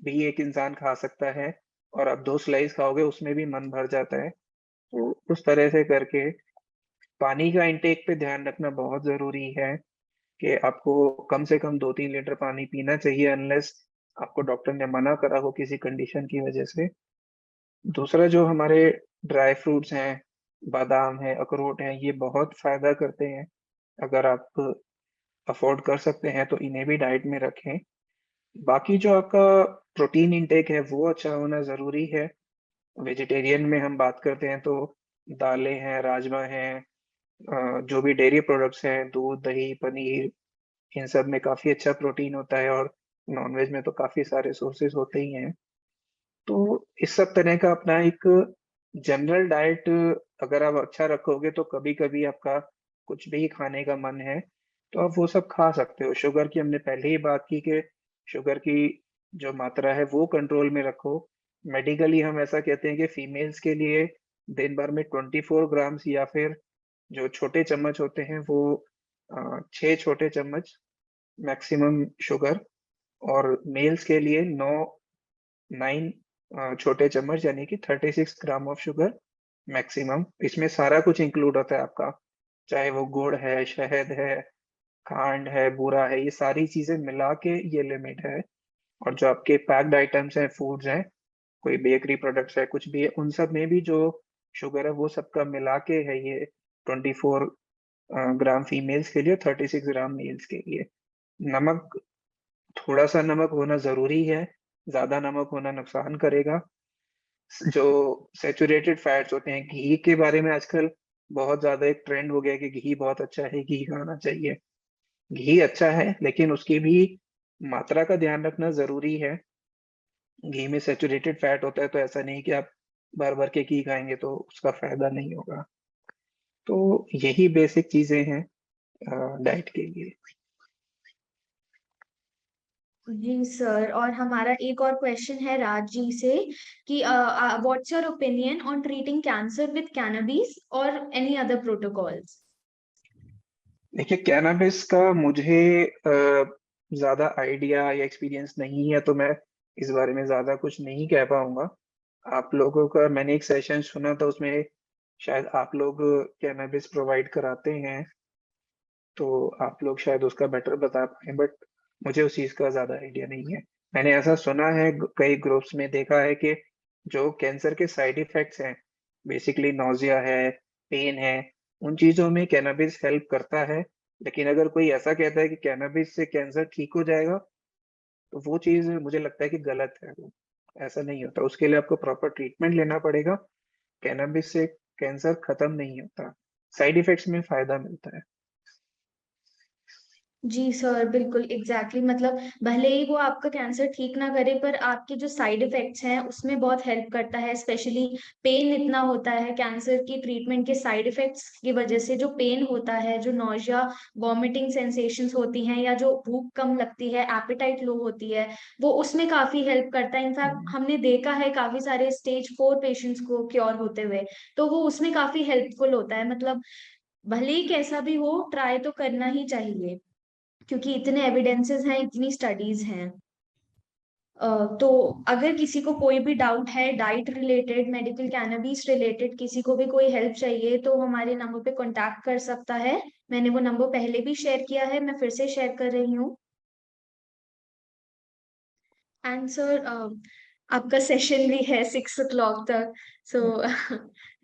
भी एक इंसान खा सकता है, और आप 2 स्लाइस खाओगे उसमें भी मन भर जाता है। तो उस तरह से करके पानी का इंटेक पे ध्यान रखना बहुत जरूरी है कि आपको कम से कम 2-3 लीटर पानी पीना चाहिए, अनलेस आपको डॉक्टर ने मना करा हो किसी कंडीशन की वजह से। दूसरा, जो हमारे ड्राई फ्रूट्स हैं, बादाम है, अखरोट है, ये बहुत फायदा करते हैं। अगर आप अफोर्ड कर सकते हैं तो इन्हें भी डाइट में रखें। बाकी जो आपका प्रोटीन इंटेक है वो अच्छा होना जरूरी है। वेजिटेरियन में हम बात करते हैं तो दालें हैं, राजमा हैं, जो भी डेयरी प्रोडक्ट्स हैं, दूध, दही, पनीर, इन सब में काफी अच्छा प्रोटीन होता है। और नॉनवेज में तो काफी सारे सोर्सेज होते ही हैं। तो इस सब तरह का अपना एक जनरल डाइट अगर आप अच्छा रखोगे तो कभी कभी आपका कुछ भी खाने का मन है तो आप वो सब खा सकते हो। शुगर की हमने पहले ही बात की कि शुगर की जो मात्रा है वो कंट्रोल में रखो। मेडिकली हम ऐसा कहते हैं कि फीमेल्स के लिए दिन भर में 24 ग्राम्स या फिर जो छोटे चम्मच होते हैं वो 6 छोटे चम्मच मैक्सिमम शुगर, और मेल्स के लिए 9 छोटे चम्मच यानी कि 36 ग्राम ऑफ शुगर मैक्सिमम। इसमें सारा कुछ इंक्लूड होता है आपका, चाहे वो गुड़ है, शहद है, खांड है, बूरा है, ये सारी चीजें मिला के ये लिमिट है। और जो आपके पैक्ड आइटम्स हैं, फूड्स हैं, कोई बेकरी प्रोडक्ट्स है, कुछ भी है, उन सब में भी जो शुगर है वो सबका मिला के है ये 24 ग्राम फीमेल्स के लिए, 36 ग्राम मेल्स के लिए। नमक, थोड़ा सा नमक होना जरूरी है, ज्यादा नमक होना नुकसान करेगा। जो सैचुरेटेड फैट्स होते हैं, घी के बारे में आजकल बहुत ज्यादा एक ट्रेंड हो गया कि घी बहुत अच्छा है, घी खाना चाहिए। घी अच्छा है लेकिन उसकी भी मात्रा का ध्यान रखना जरूरी है। घी में सैचुरेटेड फैट होता है, तो ऐसा नहीं कि आप भर भर के घी खाएंगे तो उसका फायदा नहीं होगा। तो यही बेसिक चीजें हैं डाइट के लिए। जी सर, और हमारा एक और क्वेश्चन है राज जी से कि what's your opinion on treating cancer with cannabis और एनी अदर प्रोटोकॉल्स? देखिए, कैनबिस का मुझे ज्यादा आइडिया या एक्सपीरियंस नहीं है, तो मैं इस बारे में ज्यादा कुछ नहीं कह पाऊंगा। आप लोगों का मैंने एक सेशन सुना था, उसमें शायद आप लोग कैनबिस प्रोवाइड कराते हैं, तो आप लोग शायद उसका बेटर बता पाए, बट मुझे उस चीज का ज्यादा आइडिया नहीं है। मैंने ऐसा सुना है, कई ग्रुप्स में देखा है कि जो कैंसर के साइड इफेक्ट्स हैं, बेसिकली नोजिया है, पेन है, उन चीजों में कैनबिस हेल्प करता है। लेकिन अगर कोई ऐसा कहता है कि कैनबिस से कैंसर ठीक हो जाएगा, तो वो चीज मुझे लगता है कि गलत है। वो ऐसा नहीं होता, उसके लिए आपको प्रॉपर ट्रीटमेंट लेना पड़ेगा। कैनबिस से कैंसर खत्म नहीं होता, साइड इफेक्ट्स में फायदा मिलता है। जी सर, बिल्कुल एग्जैक्टली मतलब भले ही वो आपका कैंसर ठीक ना करे, पर आपके जो साइड इफेक्ट्स हैं उसमें बहुत हेल्प करता है। स्पेशली पेन इतना होता है कैंसर की ट्रीटमेंट के साइड इफेक्ट्स की वजह से, जो पेन होता है, जो नौजिया, वॉमिटिंग सेंसेशंस होती हैं, या जो भूख कम लगती है, एपेटाइट लो होती है, वो उसमें काफी हेल्प करता है। इनफैक्ट हमने देखा है काफी सारे स्टेज 4 पेशेंट्स को क्योर होते हुए, तो वो उसमें काफी हेल्पफुल होता है। मतलब भले ही कैसा भी हो, ट्राई तो करना ही चाहिए, क्योंकि इतने एविडेंसेस हैं, इतनी स्टडीज हैं। तो अगर किसी को कोई भी डाउट है diet related, medical cannabis related, किसी को भी कोई हेल्प चाहिए, तो हमारे नंबर पे कांटेक्ट कर सकता है। मैंने वो नंबर पहले भी शेयर किया है, मैं फिर से शेयर कर रही हूँ। एंड सर, आपका सेशन भी है 6 o'clock तक, सो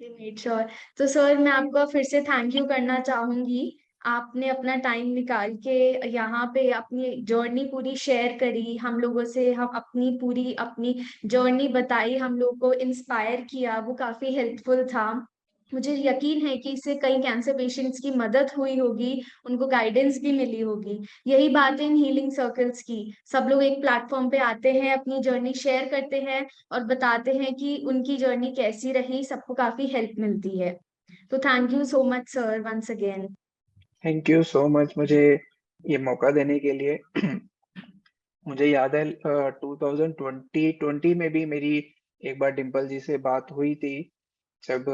मेड श्योर। तो सर, मैं आपका फिर से थैंक यू करना चाहूंगी। आपने अपना टाइम निकाल के यहाँ पे अपनी जर्नी पूरी शेयर करी हम लोगों से, हम अपनी पूरी अपनी जर्नी बताई, हम लोग को इंस्पायर किया, वो काफी हेल्पफुल था। मुझे यकीन है कि इससे कई कैंसर पेशेंट्स की मदद हुई होगी, उनको गाइडेंस भी मिली होगी। यही बात है इन हीलिंग सर्कल्स की, सब लोग एक प्लेटफॉर्म पे आते हैं, अपनी जर्नी शेयर करते हैं और बताते हैं कि उनकी जर्नी कैसी रही, सबको काफी हेल्प मिलती है। तो thank you so much sir, once again. Thank you so much मुझे ये मौका देने के लिए। मुझे याद है 2020 में भी मेरी एक बार डिम्पल जी से बात हुई थी, जब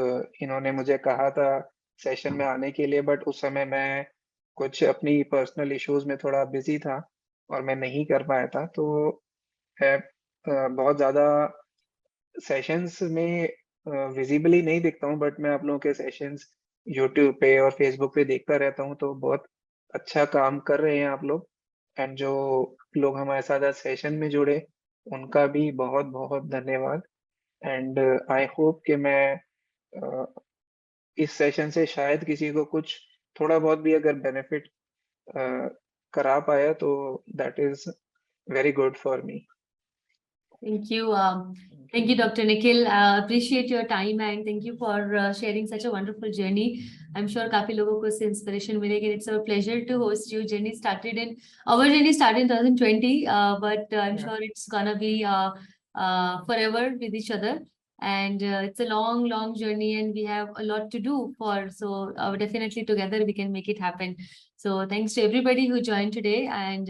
इन्होंने मुझे कहा था सेशन में आने के लिए, बट उस समय मैं कुछ अपनी पर्सनल इश्यूज में थोड़ा बिजी था और मैं नहीं कर पाया था। तो मैं बहुत ज़्यादा सेशंस में विजिबली नहीं दिखता हूँ, बट मैं आप लोगों के सेशंस यूट्यूब पे और फेसबुक पे देखता रहता हूँ, तो बहुत अच्छा काम कर रहे हैं आप लोग। एंड जो लोग हमारे साथ आज सेशन में जुड़े, उनका भी बहुत बहुत धन्यवाद। एंड आई होप कि मैं अ, इस सेशन से शायद किसी को कुछ थोड़ा बहुत भी अगर बेनिफिट करा पाया, तो that is very good for me. Thank you. Thank you, Dr. Nikhil. Appreciate your time and thank you for sharing such a wonderful journey. I'm sure काफी लोगों को इससे inspiration मिलेगी. It's a pleasure to host you. Our journey started in 2020, but I'm sure it's gonna be forever with each other. and it's a long journey, and we have a lot to do for. So definitely together we can make it happen. So thanks to everybody who joined today, and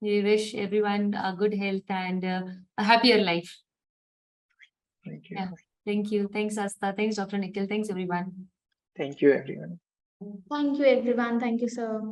we wish everyone a good health and a happier life. Thank you. Yeah. Thank you. Thanks, Asta. Thanks, Dr. Nikhil. Thanks, everyone. Thank you, everyone. Thank you, everyone. Thank you, sir.